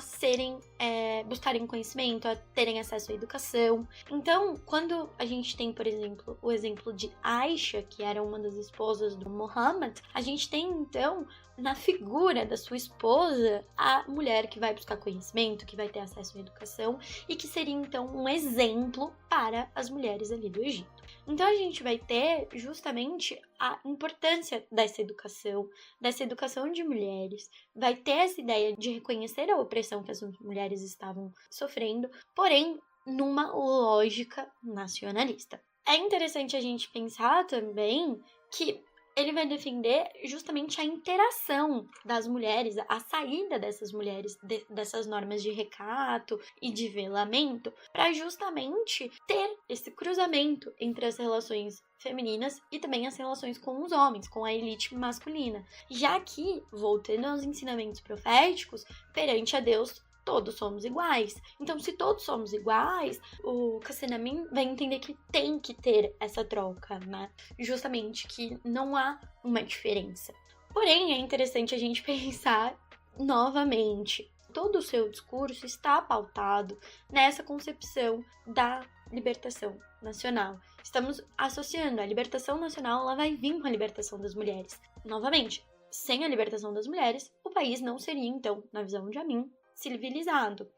buscarem conhecimento, a terem acesso à educação. Então, quando a gente tem, por exemplo, o exemplo de Aisha, que era uma das esposas do Muhammad, a gente tem, então, na figura da sua esposa, a mulher que vai buscar conhecimento, que vai ter acesso à educação e que seria, então, um exemplo para as mulheres ali do Egito. Então, a gente vai ter justamente a importância dessa educação de mulheres, vai ter essa ideia de reconhecer a opressão que as mulheres estavam sofrendo, porém, numa lógica nacionalista. É interessante a gente pensar também que ele vai defender justamente a interação das mulheres, a saída dessas mulheres dessas normas de recato e de velamento, para justamente ter esse cruzamento entre as relações femininas e também as relações com os homens, com a elite masculina. Já que, voltando aos ensinamentos proféticos, perante a Deus, todos somos iguais. Então, se todos somos iguais, o Cassenamin vai entender que tem que ter essa troca, né? Justamente que não há uma diferença. Porém, é interessante a gente pensar novamente. Todo o seu discurso está pautado nessa concepção da libertação nacional. Estamos associando a libertação nacional, ela vai vir com a libertação das mulheres. Novamente, sem a libertação das mulheres, o país não seria, então, na visão de Amin, civilizado.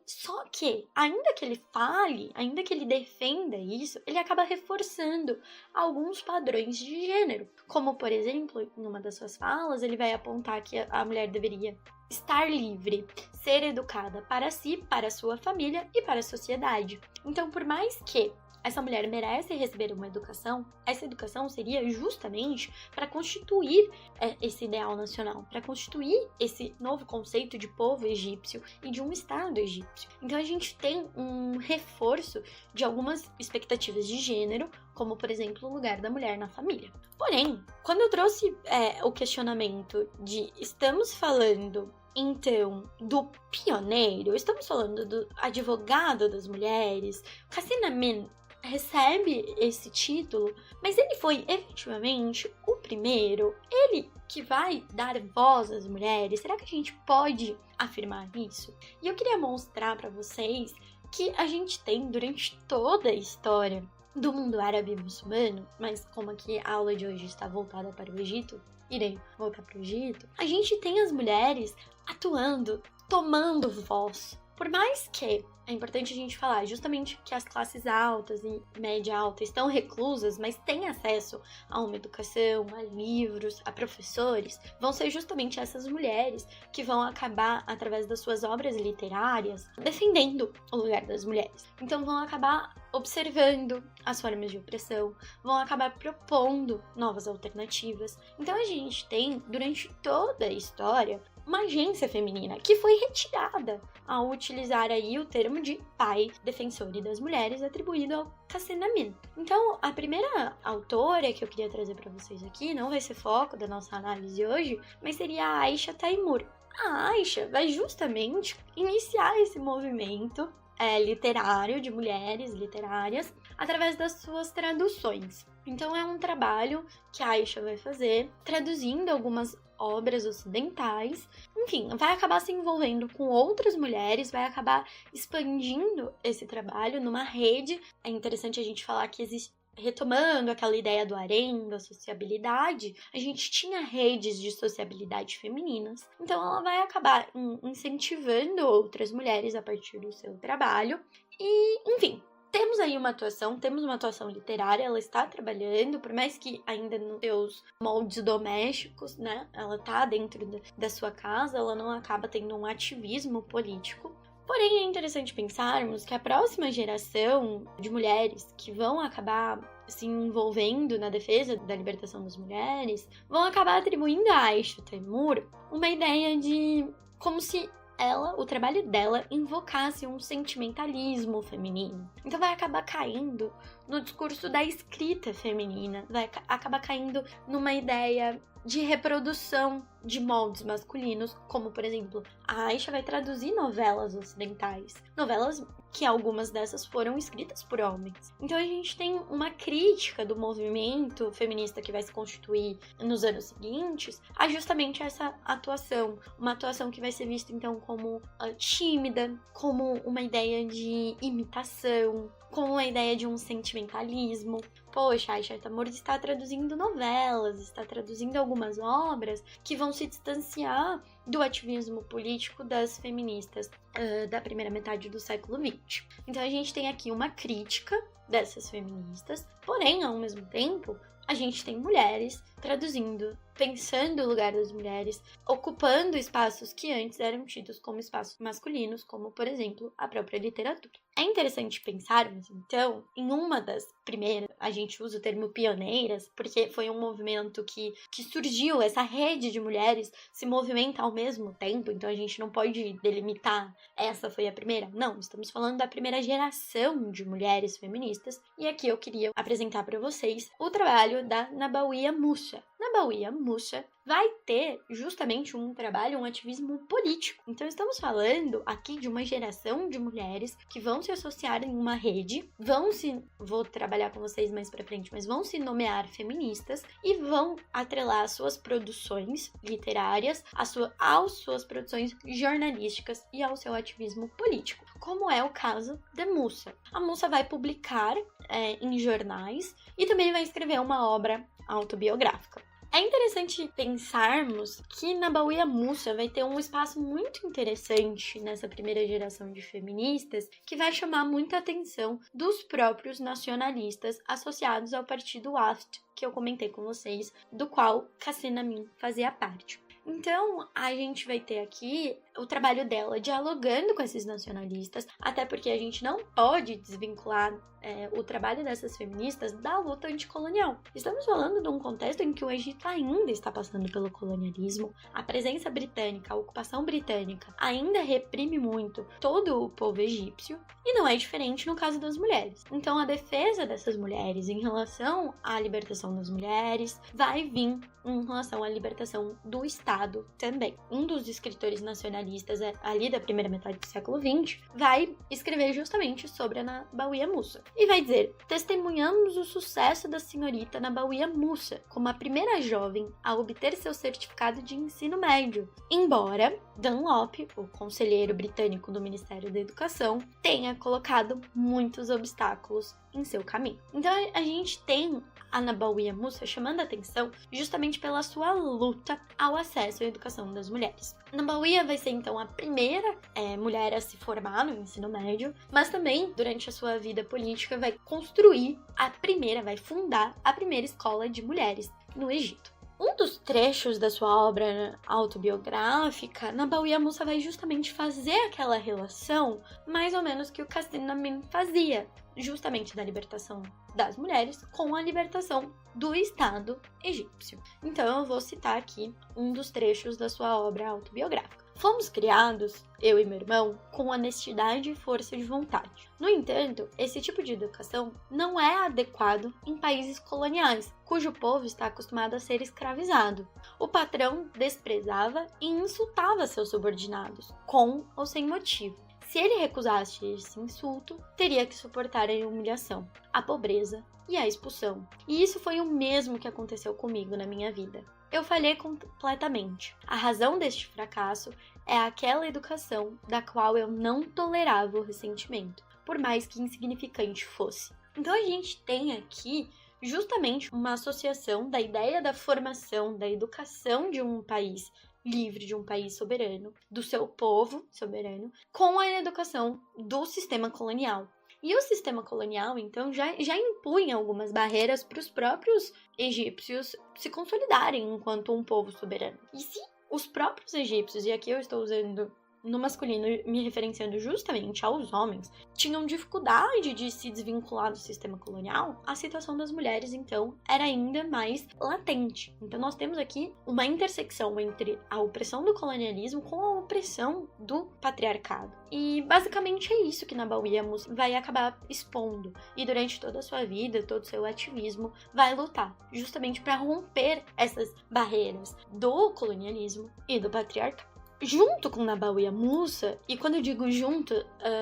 Só que, ainda que ele fale, ainda que ele defenda isso, ele acaba reforçando alguns padrões de gênero. Como, por exemplo, em uma das suas falas, ele vai apontar que a mulher deveria estar livre, ser educada para si, para a sua família e para a sociedade. Então, por mais que essa mulher merece receber uma educação, essa educação seria justamente para constituir esse ideal nacional, para constituir esse novo conceito de povo egípcio e de um Estado egípcio. Então a gente tem um reforço de algumas expectativas de gênero, como por exemplo o lugar da mulher na família. Porém, quando eu trouxe o questionamento de estamos falando então do pioneiro, estamos falando do advogado das mulheres, Cassenamin recebe esse título, mas ele foi efetivamente o primeiro, ele que vai dar voz às mulheres. Será que a gente pode afirmar isso? E eu queria mostrar para vocês que a gente tem durante toda a história do mundo árabe e muçulmano, mas como aqui a aula de hoje está voltada para o Egito, irei voltar para o Egito, a gente tem as mulheres atuando, tomando voz. Por mais que é importante a gente falar justamente que as classes altas e média alta estão reclusas, mas têm acesso a uma educação, a livros, a professores, vão ser justamente essas mulheres que vão acabar, através das suas obras literárias, defendendo o lugar das mulheres. Então vão acabar observando as formas de opressão, vão acabar propondo novas alternativas. Então a gente tem, durante toda a história, uma agência feminina que foi retirada ao utilizar aí o termo de pai defensor das mulheres atribuído ao Cassenamin. Então, a primeira autora que eu queria trazer para vocês aqui não vai ser foco da nossa análise hoje, mas seria a Aisha Taimur. A Aisha vai justamente iniciar esse movimento literário de mulheres literárias através das suas traduções. Então, é um trabalho que a Aisha vai fazer traduzindo algumas obras ocidentais, enfim, vai acabar se envolvendo com outras mulheres, vai acabar expandindo esse trabalho numa rede. É interessante a gente falar que existe, retomando aquela ideia do harém, da sociabilidade, a gente tinha redes de sociabilidade femininas, então ela vai acabar incentivando outras mulheres a partir do seu trabalho e, enfim, temos aí uma atuação literária, ela está trabalhando, por mais que ainda nos seus moldes domésticos, né? Ela está dentro da sua casa, ela não acaba tendo um ativismo político. Porém, é interessante pensarmos que a próxima geração de mulheres que vão acabar se envolvendo na defesa da libertação das mulheres vão acabar atribuindo a Aisha Taimur uma ideia de como se o trabalho dela invocasse um sentimentalismo feminino. Então vai acabar caindo no discurso da escrita feminina, vai acabar caindo numa ideia de reprodução de moldes masculinos, como, por exemplo, a Aisha vai traduzir novelas ocidentais, novelas que algumas dessas foram escritas por homens. Então a gente tem uma crítica do movimento feminista que vai se constituir nos anos seguintes a justamente essa atuação, uma atuação que vai ser vista então como tímida, como uma ideia de imitação, como uma ideia de um sentimentalismo. Poxa, a Aisha Taimur está traduzindo novelas, está traduzindo algumas obras que vão se distanciar do ativismo político das feministas da primeira metade do século XX. Então a gente tem aqui uma crítica dessas feministas, porém, ao mesmo tempo, a gente tem mulheres traduzindo pensando o lugar das mulheres, ocupando espaços que antes eram tidos como espaços masculinos, como, por exemplo, a própria literatura. É interessante pensarmos, então, em uma das primeiras, a gente usa o termo pioneiras, porque foi um movimento que surgiu, essa rede de mulheres se movimenta ao mesmo tempo, então a gente não pode delimitar essa foi a primeira. Não, estamos falando da primeira geração de mulheres feministas, e aqui eu queria apresentar para vocês o trabalho da Nabawiya Musa. Nabawiya Musa vai ter justamente um trabalho, um ativismo político. Então estamos falando aqui de uma geração de mulheres que vão se associar em uma rede, vou trabalhar com vocês mais pra frente, mas vão se nomear feministas e vão atrelar as suas produções literárias às suas produções jornalísticas e ao seu ativismo político, como é o caso da Musa. A Musa vai publicar em jornais e também vai escrever uma obra autobiográfica. É interessante pensarmos que Nabawiya Musa vai ter um espaço muito interessante nessa primeira geração de feministas que vai chamar muita atenção dos próprios nacionalistas associados ao partido WAFT, que eu comentei com vocês, do qual Hassan Amin fazia parte. Então, a gente vai ter aqui o trabalho dela dialogando com esses nacionalistas, até porque a gente não pode desvincular o trabalho dessas feministas da luta anticolonial. Estamos falando de um contexto em que o Egito ainda está passando pelo colonialismo, a presença britânica, a ocupação britânica ainda reprime muito todo o povo egípcio, e não é diferente no caso das mulheres. Então, a defesa dessas mulheres em relação à libertação das mulheres vai vir em relação à libertação do Estado também. Um dos escritores nacionalistas ali da primeira metade do século XX vai escrever justamente sobre a Nabawiya Musa e vai dizer: testemunhamos o sucesso da senhorita Nabawiya Musa como a primeira jovem a obter seu certificado de ensino médio, embora Dunlop, o conselheiro britânico do Ministério da Educação, tenha colocado muitos obstáculos em seu caminho. Então a gente tem a Nabawiya Musa chamando a atenção justamente pela sua luta ao acesso à educação das mulheres. Nabawiya vai ser então a primeira mulher a se formar no ensino médio, mas também durante a sua vida política vai vai fundar a primeira escola de mulheres no Egito. Um dos trechos da sua obra autobiográfica, Nabawiya Musa vai justamente fazer aquela relação mais ou menos que o Hassan Amin fazia, justamente da libertação das mulheres com a libertação do Estado egípcio. Então eu vou citar aqui um dos trechos da sua obra autobiográfica. Fomos criados, eu e meu irmão, com honestidade e força de vontade. No entanto, esse tipo de educação não é adequado em países coloniais, cujo povo está acostumado a ser escravizado. O patrão desprezava e insultava seus subordinados, com ou sem motivo. Se ele recusasse esse insulto, teria que suportar a humilhação, a pobreza e a expulsão. E isso foi o mesmo que aconteceu comigo na minha vida. Eu falhei completamente. A razão deste fracasso é aquela educação da qual eu não tolerava o ressentimento, por mais que insignificante fosse. Então a gente tem aqui justamente uma associação da ideia da formação, da educação de um país livre, de um país soberano, do seu povo soberano, com a educação do sistema colonial. E o sistema colonial, então, já impunha algumas barreiras para os próprios egípcios se consolidarem enquanto um povo soberano. E se os próprios egípcios, e aqui eu estou usando no masculino, me referenciando justamente aos homens, tinham dificuldade de se desvincular do sistema colonial, a situação das mulheres, então, era ainda mais latente. Então, nós temos aqui uma intersecção entre a opressão do colonialismo com a opressão do patriarcado. E, basicamente, é isso que Nabawiya Musa vai acabar expondo. E, durante toda a sua vida, todo o seu ativismo, vai lutar justamente para romper essas barreiras do colonialismo e do patriarcado. Junto com Nabawiya Musa, e quando eu digo junto,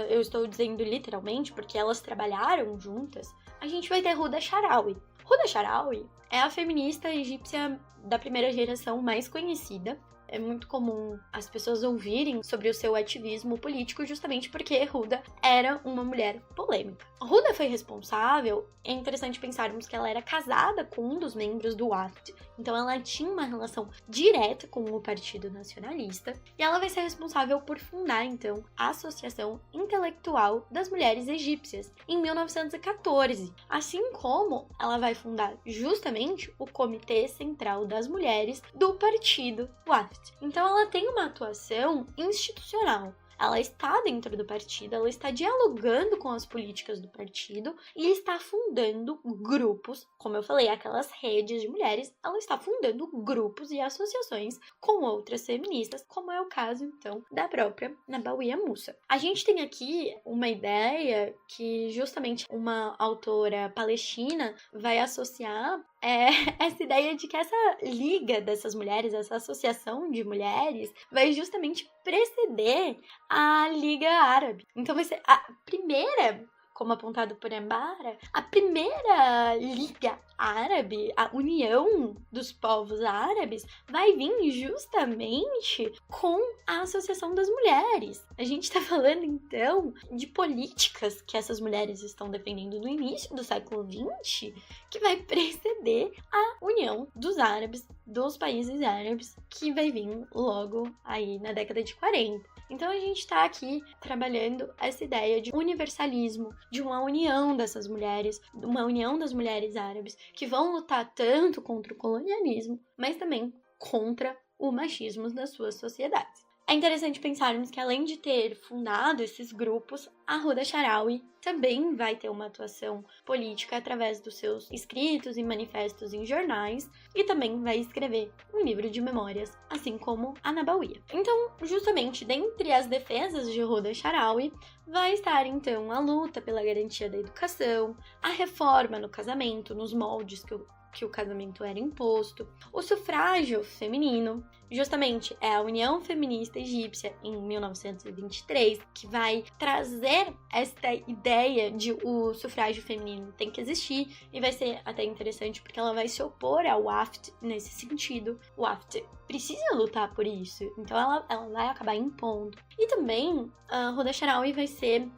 eu estou dizendo literalmente, porque elas trabalharam juntas, a gente vai ter Huda Sha'rawi. Huda Sha'rawi é a feminista egípcia da primeira geração mais conhecida, é muito comum as pessoas ouvirem sobre o seu ativismo político justamente porque Huda era uma mulher polêmica. Huda foi responsável, é interessante pensarmos que ela era casada com um dos membros do WAFD, então ela tinha uma relação direta com o Partido Nacionalista, e ela vai ser responsável por fundar, então, a Associação Intelectual das Mulheres Egípcias, em 1914, assim como ela vai fundar justamente o Comitê Central das Mulheres do Partido WAFD. Então ela tem uma atuação institucional. Ela está dentro do partido, ela está dialogando com as políticas do partido e está fundando grupos, como eu falei, aquelas redes de mulheres, ela está fundando grupos e associações com outras feministas, como é o caso, então, da própria Nabawiya Musa. A gente tem aqui uma ideia que justamente uma autora palestina vai associar essa ideia de que essa liga dessas mulheres, essa associação de mulheres, vai justamente preceder a Liga Árabe. Então vai ser a primeira, como apontado por Ambara, a primeira Liga Árabe, a união dos povos árabes, vai vir justamente com a Associação das Mulheres. A gente está falando, então, de políticas que essas mulheres estão defendendo no início do século XX, que vai preceder a união dos árabes, dos países árabes, que vai vir logo aí na década de 40. Então a gente está aqui trabalhando essa ideia de universalismo, de uma união dessas mulheres, uma união das mulheres árabes, que vão lutar tanto contra o colonialismo, mas também contra o machismo das suas sociedades. É interessante pensarmos que, além de ter fundado esses grupos, a Huda Sha'rawi também vai ter uma atuação política através dos seus escritos e manifestos em jornais e também vai escrever um livro de memórias, assim como a Nabawiya. Então, justamente dentre as defesas de Huda Sha'rawi, vai estar então a luta pela garantia da educação, a reforma no casamento, nos moldes que o casamento era imposto, o sufrágio feminino, justamente é a União Feminista Egípcia em 1923 que vai trazer esta ideia de o sufrágio feminino tem que existir, e vai ser até interessante porque ela vai se opor ao WAFD nesse sentido. O WAFD precisa lutar por isso, então ela vai acabar impondo. E também a Huda Sha'rawi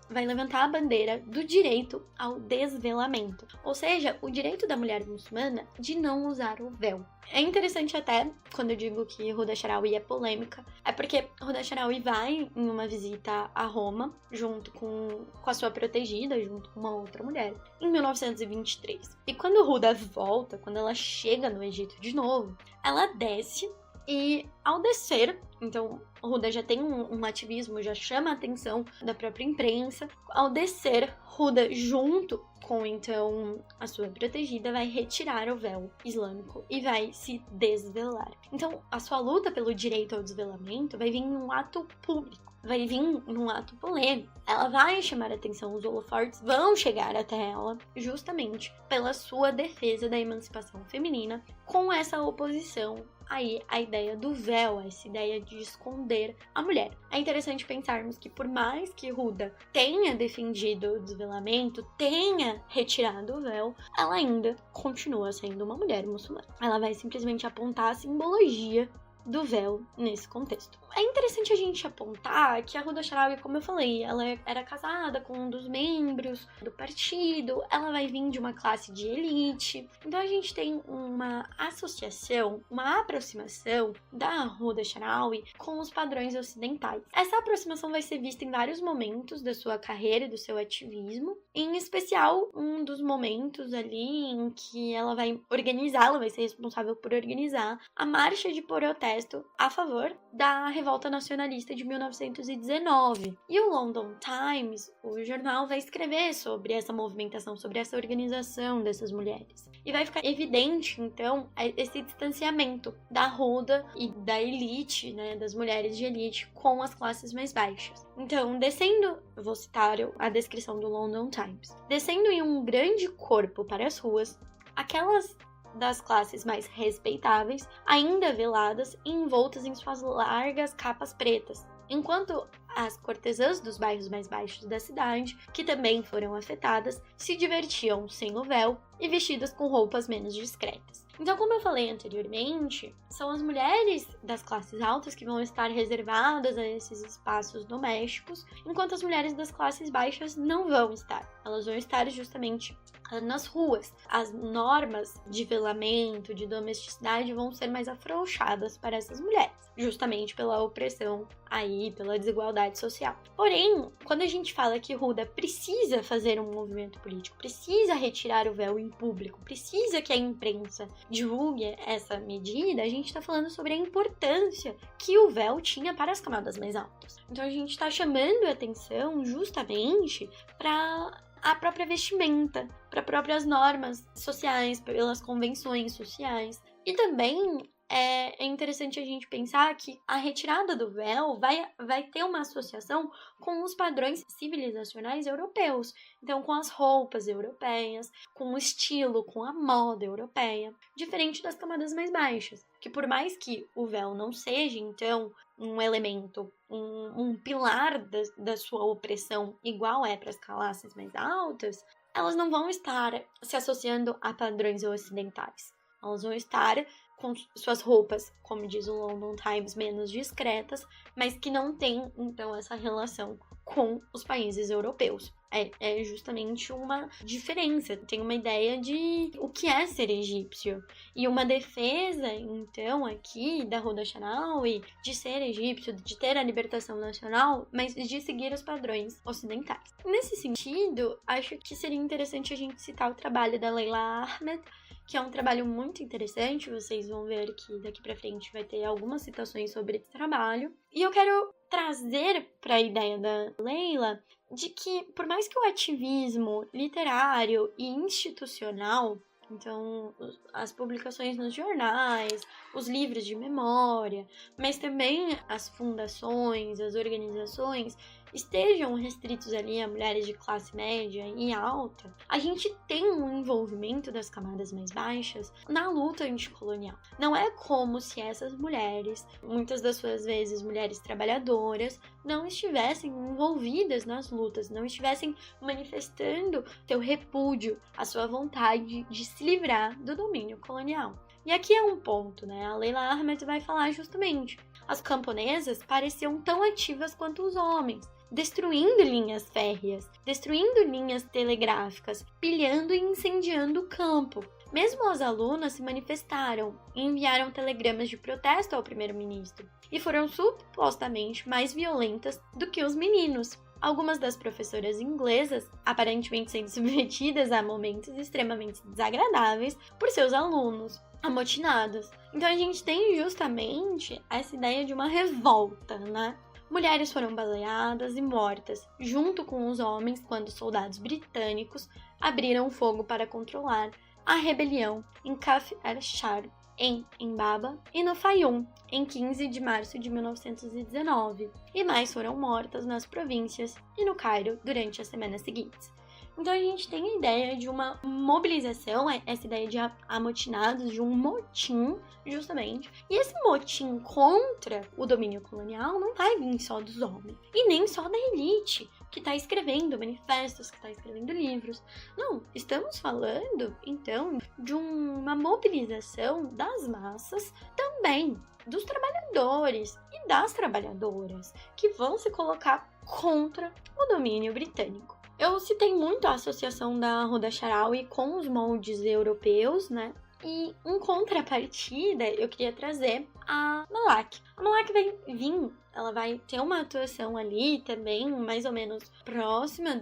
vai levantar a bandeira do direito ao desvelamento, ou seja, o direito da mulher muçulmana de não usar o véu. É interessante até, quando eu digo que Huda Sha'rawi é polêmica, é porque Huda Sha'rawi vai em uma visita a Roma, junto com a sua protegida, junto com uma outra mulher, em 1923. E quando Huda volta, quando ela chega no Egito de novo, ela desce e, ao descer, então Huda já tem um ativismo, já chama a atenção da própria imprensa. Ao descer, Huda, junto com então a sua protegida, vai retirar o véu islâmico e vai se desvelar. Então, a sua luta pelo direito ao desvelamento vai vir em um ato público, vai vir num ato polêmico. Ela vai chamar a atenção, os holofortes vão chegar até ela, justamente pela sua defesa da emancipação feminina, com essa oposição aí a ideia do véu, essa ideia de esconder a mulher. É interessante pensarmos que, por mais que Huda tenha defendido o desvelamento, tenha retirado o véu, ela ainda continua sendo uma mulher muçulmana. Ela vai simplesmente apontar a simbologia do véu nesse contexto. É interessante a gente apontar que a Huda Sha'rawi, como eu falei, ela era casada com um dos membros do partido, ela vai vir de uma classe de elite, então a gente tem uma associação, uma aproximação da Huda Sha'rawi com os padrões ocidentais. Essa aproximação vai ser vista em vários momentos da sua carreira e do seu ativismo, em especial um dos momentos ali em que ela vai ser responsável por organizar a marcha de protesto a favor da revolta nacionalista de 1919. E o London Times, o jornal, vai escrever sobre essa movimentação, sobre essa organização dessas mulheres. E vai ficar evidente, então, esse distanciamento da Huda e da elite, né, das mulheres de elite, com as classes mais baixas. Então, descendo, eu vou citar a descrição do London Times, descendo em um grande corpo para as ruas, aquelas das classes mais respeitáveis, ainda veladas e envoltas em suas largas capas pretas, enquanto as cortesãs dos bairros mais baixos da cidade, que também foram afetadas, se divertiam sem o véu e vestidas com roupas menos discretas. Então, como eu falei anteriormente, são as mulheres das classes altas que vão estar reservadas a esses espaços domésticos, enquanto as mulheres das classes baixas não vão estar. Elas vão estar justamente nas ruas. As normas de velamento, de domesticidade vão ser mais afrouxadas para essas mulheres, justamente pela opressão aí, pela desigualdade social. Porém, quando a gente fala que Ruda precisa fazer um movimento político, precisa retirar o véu em público, precisa que a imprensa divulgue essa medida, a gente está falando sobre a importância que o véu tinha para as camadas mais altas. Então a gente está chamando a atenção justamente para a própria vestimenta, para próprias normas sociais, pelas convenções sociais. E também é interessante a gente pensar que a retirada do véu vai ter uma associação com os padrões civilizacionais europeus. Então, com as roupas europeias, com o estilo, com a moda europeia, diferente das camadas mais baixas. Que por mais que o véu não seja, então, um elemento, um pilar da sua opressão igual é para as classes mais altas, elas não vão estar se associando a padrões ocidentais. Elas vão estar com suas roupas, como diz o London Times, menos discretas, mas que não tem, então, essa relação com os países europeus. É justamente uma diferença. Tem uma ideia de o que é ser egípcio. E uma defesa, então, aqui da Ruda Sharawi de ser egípcio, de ter a libertação nacional, mas de seguir os padrões ocidentais. Nesse sentido, acho que seria interessante a gente citar o trabalho da Leila Ahmed, que é um trabalho muito interessante. Vocês vão ver que daqui pra frente vai ter algumas citações sobre esse trabalho. E eu quero trazer para a ideia da Leila de que, por mais que o ativismo literário e institucional, então as publicações nos jornais, os livros de memória, mas também as fundações, as organizações, estejam restritos ali a mulheres de classe média e alta, a gente tem um envolvimento das camadas mais baixas na luta anticolonial. Não é como se essas mulheres, muitas das suas vezes mulheres trabalhadoras, não estivessem envolvidas nas lutas, não estivessem manifestando seu repúdio, a sua vontade de se livrar do domínio colonial. E aqui é um ponto, né? A Leila Ahmed vai falar justamente. As camponesas pareciam tão ativas quanto os homens, destruindo linhas férreas, destruindo linhas telegráficas, pilhando e incendiando o campo. Mesmo as alunas se manifestaram e enviaram telegramas de protesto ao primeiro-ministro, e foram supostamente mais violentas do que os meninos. Algumas das professoras inglesas, aparentemente sendo submetidas a momentos extremamente desagradáveis por seus alunos, amotinados. Então a gente tem justamente essa ideia de uma revolta, né? Mulheres foram baleadas e mortas, junto com os homens, quando soldados britânicos abriram fogo para controlar a rebelião em Kaf el-Shar, em Embaba, e no Fayum, em 15 de março de 1919, e mais foram mortas nas províncias e no Cairo durante as semanas seguintes. Então a gente tem a ideia de uma mobilização, essa ideia de amotinados, de um motim, justamente. E esse motim contra o domínio colonial não vai vir só dos homens, e nem só da elite, que está escrevendo manifestos, que está escrevendo livros. Não, estamos falando, então, de uma mobilização das massas também, dos trabalhadores e das trabalhadoras, que vão se colocar contra o domínio britânico. Eu citei muito a associação da Ruda Sharawi com os moldes europeus, né? E em contrapartida, eu queria trazer a Malak. A Malak vai vir, ela vai ter uma atuação ali também, mais ou menos próxima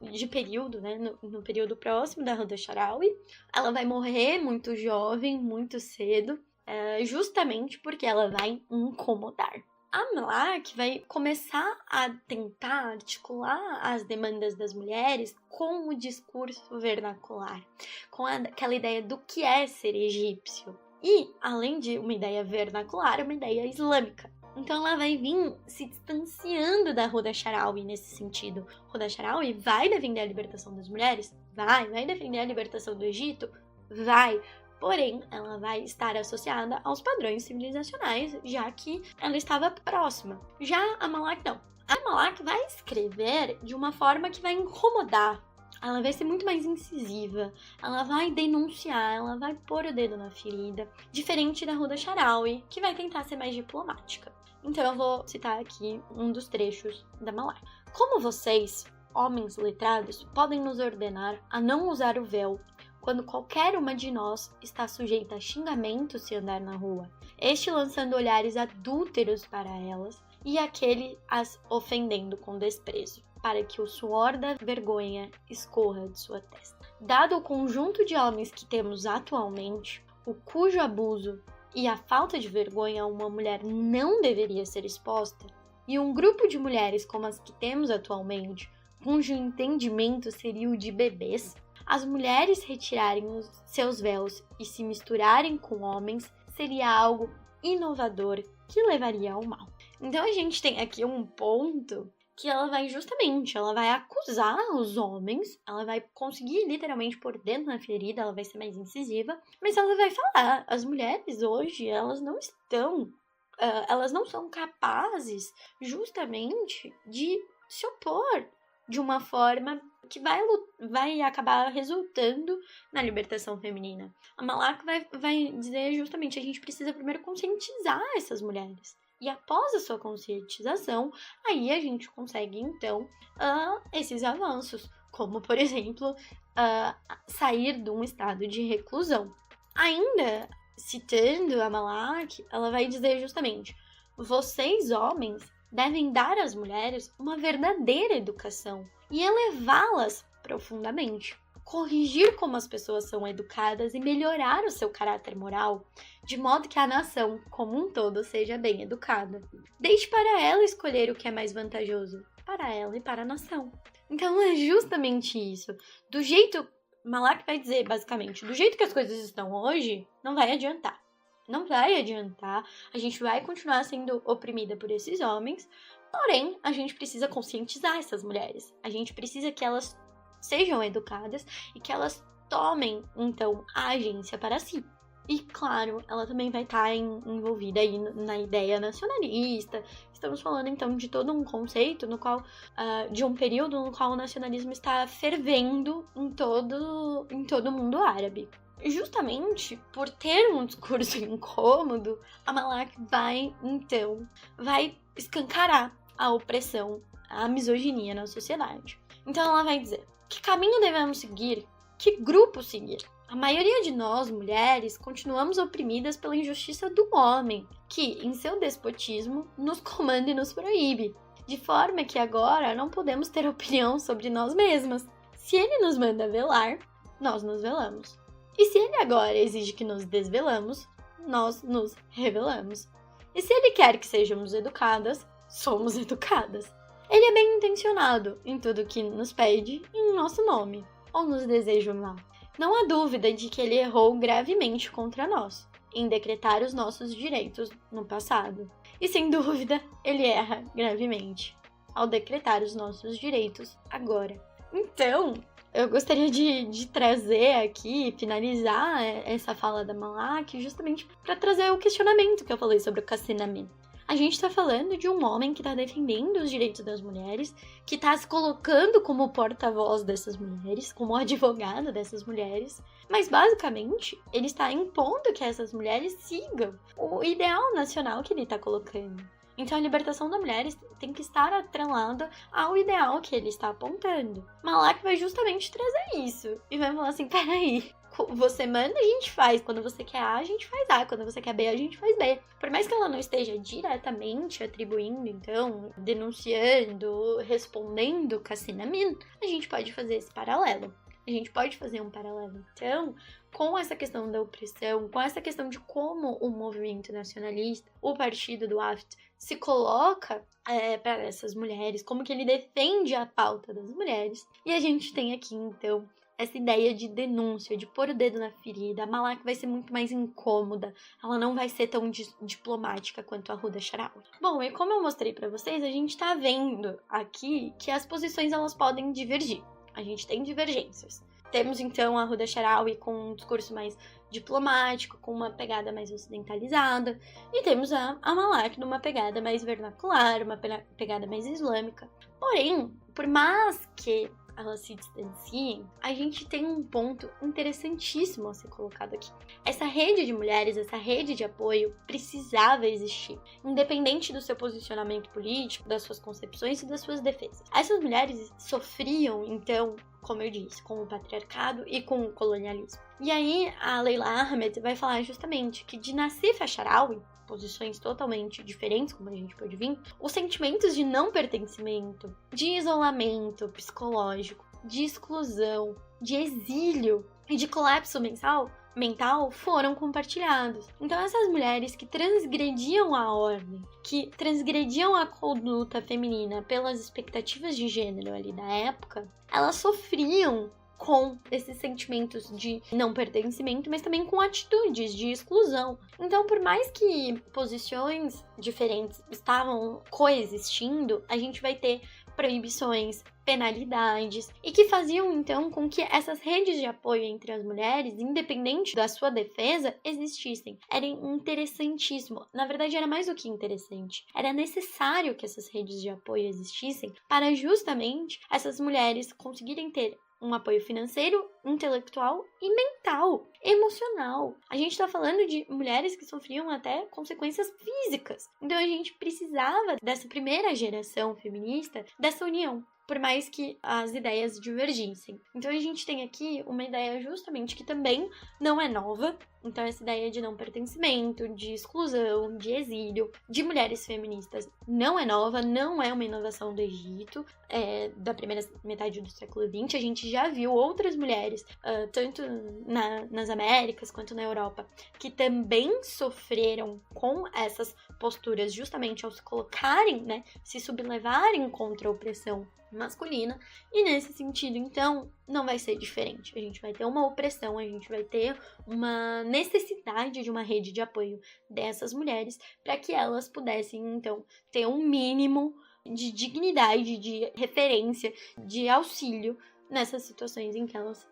de período, né? No período próximo da Ruda Sharawi. Ela vai morrer muito jovem, muito cedo, justamente porque ela vai incomodar. A Malak vai começar a tentar articular as demandas das mulheres com o discurso vernacular, com aquela ideia do que é ser egípcio. E, além de uma ideia vernacular, uma ideia islâmica. Então ela vai vir se distanciando da Ruda Sharawi nesse sentido. Ruda Sharawi vai defender a libertação das mulheres? Vai defender a libertação do Egito? Vai. Porém, ela vai estar associada aos padrões civilizacionais, já que ela estava próxima. Já a Malak não. A Malak vai escrever de uma forma que vai incomodar ela vai ser muito mais incisiva, ela vai denunciar, ela vai pôr o dedo na ferida, diferente da Huda Sharawi, que vai tentar ser mais diplomática. Então eu vou citar aqui um dos trechos da Malak. Como vocês, homens letrados, podem nos ordenar a não usar o véu quando qualquer uma de nós está sujeita a xingamento se andar na rua, este lançando olhares adúlteros para elas e aquele as ofendendo com desprezo, para que o suor da vergonha escorra de sua testa. Dado o conjunto de homens que temos atualmente, o cujo abuso e a falta de vergonha a uma mulher não deveria ser exposta, e um grupo de mulheres como as que temos atualmente, cujo entendimento seria o de bebês, as mulheres retirarem os seus véus e se misturarem com homens seria algo inovador que levaria ao mal. Então a gente tem aqui um ponto que ela vai acusar os homens, ela vai conseguir literalmente pôr dentro na ferida, ela vai ser mais incisiva, mas ela vai falar, as mulheres hoje, elas não são capazes justamente de se opor de uma forma que vai acabar resultando na libertação feminina. A Malak vai dizer justamente, a gente precisa primeiro conscientizar essas mulheres. E após a sua conscientização, aí a gente consegue, então, esses avanços, como, por exemplo, sair de um estado de reclusão. Ainda, citando a Malak, ela vai dizer justamente, vocês, homens, devem dar às mulheres uma verdadeira educação e elevá-las profundamente. Corrigir como as pessoas são educadas e melhorar o seu caráter moral, de modo que a nação, como um todo, seja bem educada. Deixe para ela escolher o que é mais vantajoso, para ela e para a nação. Então é justamente isso. Do jeito, Malak vai dizer, basicamente, do jeito que as coisas estão hoje, não vai adiantar. Não vai adiantar, a gente vai continuar sendo oprimida por esses homens, porém, a gente precisa conscientizar essas mulheres. A gente precisa que elas sejam educadas e que elas tomem, então, a agência para si. E, claro, ela também vai estar envolvida aí na ideia nacionalista. Estamos falando, então, de todo um conceito no qual, de um período no qual o nacionalismo está fervendo em todo o mundo árabe. Justamente por ter um discurso incômodo, a Malak vai escancarar a opressão, a misoginia na sociedade. Então ela vai dizer, que caminho devemos seguir? Que grupo seguir? A maioria de nós, mulheres, continuamos oprimidas pela injustiça do homem, que, em seu despotismo, nos comanda e nos proíbe, de forma que agora não podemos ter opinião sobre nós mesmas. Se ele nos manda velar, nós nos velamos. E se ele agora exige que nos desvelamos, nós nos revelamos. E se ele quer que sejamos educadas, somos educadas. Ele é bem intencionado em tudo que nos pede em nosso nome, ou nos deseja o mal. Não há dúvida de que ele errou gravemente contra nós, em decretar os nossos direitos no passado. E sem dúvida, ele erra gravemente ao decretar os nossos direitos agora. Então, eu gostaria de trazer aqui, finalizar essa fala da Malak, justamente para trazer o questionamento que eu falei sobre o Qasim Amin. A gente está falando de um homem que está defendendo os direitos das mulheres, que está se colocando como porta-voz dessas mulheres, como advogado dessas mulheres, mas basicamente ele está impondo que essas mulheres sigam o ideal nacional que ele está colocando. Então a libertação das mulheres tem que estar atrelada ao ideal que ele está apontando. Malak vai justamente trazer isso e vai falar assim, peraí, você manda, a gente faz. Quando você quer A, a gente faz A. Quando você quer B, a gente faz B. Por mais que ela não esteja diretamente atribuindo, então, denunciando, respondendo Qasim Amin, a gente pode fazer esse paralelo. A gente pode fazer um paralelo, então, com essa questão da opressão, com essa questão de como o movimento nacionalista, o partido do Wafd, se coloca para essas mulheres, como que ele defende a pauta das mulheres. E a gente tem aqui, então, essa ideia de denúncia, de pôr o dedo na ferida. A Malak vai ser muito mais incômoda, ela não vai ser tão diplomática quanto a Huda Sharawi. Bom, e como eu mostrei para vocês, a gente tá vendo aqui que as posições elas podem divergir. A gente tem divergências. Temos, então, a Huda Sharawi com um discurso mais diplomático, com uma pegada mais ocidentalizada, e temos a Malak numa pegada mais vernacular, uma pegada mais islâmica. Porém, por mais que elas se distanciem, a gente tem um ponto interessantíssimo a ser colocado aqui. Essa rede de mulheres, essa rede de apoio precisava existir, independente do seu posicionamento político, das suas concepções e das suas defesas. Essas mulheres sofriam, então, como eu disse, com o patriarcado e com o colonialismo. E aí, a Leila Ahmed vai falar justamente que de Nassif Acharawi, posições totalmente diferentes, como a gente pode ver, os sentimentos de não pertencimento, de isolamento psicológico, de exclusão, de exílio e de colapso mental foram compartilhados. Então essas mulheres que transgrediam a ordem, que transgrediam a conduta feminina pelas expectativas de gênero ali da época, elas sofriam com esses sentimentos de não pertencimento, mas também com atitudes de exclusão. Então, por mais que posições diferentes estavam coexistindo, a gente vai ter proibições, penalidades, e que faziam então com que essas redes de apoio entre as mulheres, independente da sua defesa, existissem. Era interessantíssimo. Na verdade, era mais do que interessante. Era necessário que essas redes de apoio existissem para justamente essas mulheres conseguirem ter um apoio financeiro, intelectual e mental, emocional. A gente tá falando de mulheres que sofriam até consequências físicas. Então a gente precisava dessa primeira geração feminista, dessa união, por mais que as ideias divergissem. Então a gente tem aqui uma ideia justamente que também não é nova. Então essa ideia de não pertencimento, de exclusão, de exílio, de mulheres feministas não é nova, não é uma inovação do Egito, da primeira metade do século XX. A gente já viu outras mulheres, tanto nas Américas quanto na Europa, que também sofreram com essas posturas justamente ao se colocarem, né, se sublevarem contra a opressão masculina, e nesse sentido, então, não vai ser diferente. A gente vai ter uma opressão, a gente vai ter uma necessidade de uma rede de apoio dessas mulheres para que elas pudessem, então, ter um mínimo de dignidade, de referência, de auxílio nessas situações em que elas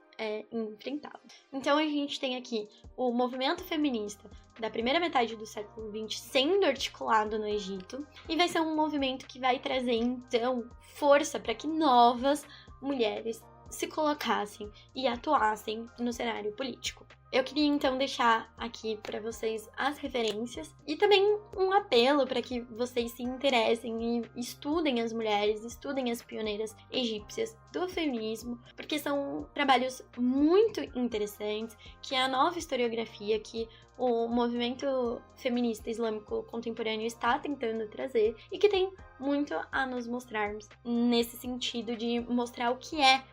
enfrentavam. Então, a gente tem aqui o movimento feminista da primeira metade do século XX sendo articulado no Egito, e vai ser um movimento que vai trazer, então, força para que novas mulheres se colocassem e atuassem no cenário político. Eu queria então deixar aqui para vocês as referências e também um apelo para que vocês se interessem e estudem as mulheres, estudem as pioneiras egípcias do feminismo, porque são trabalhos muito interessantes, que é a nova historiografia que o movimento feminista islâmico contemporâneo está tentando trazer e que tem muito a nos mostrarmos nesse sentido de mostrar o que é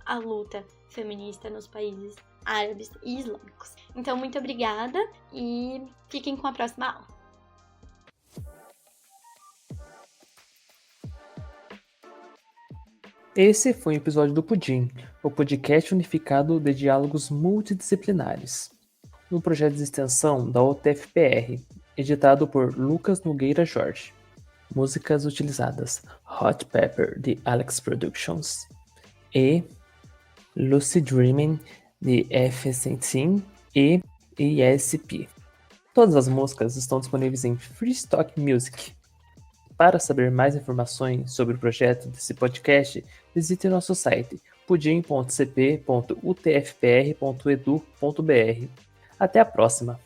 a luta feminista nos países árabes e islâmicos. Então, muito obrigada e fiquem com a próxima aula. Esse foi o episódio do Pudim, o podcast unificado de diálogos multidisciplinares, um projeto de extensão da UTF-PR, editado por Lucas Nogueira Jorge. Músicas utilizadas: Hot Pepper, de Alex Productions, e Lucy Dreaming, de F-Sentin e ESP. Todas as músicas estão disponíveis em Freestock Music. Para saber mais informações sobre o projeto desse podcast, visite nosso site pudim.cp.utfpr.edu.br. Até a próxima!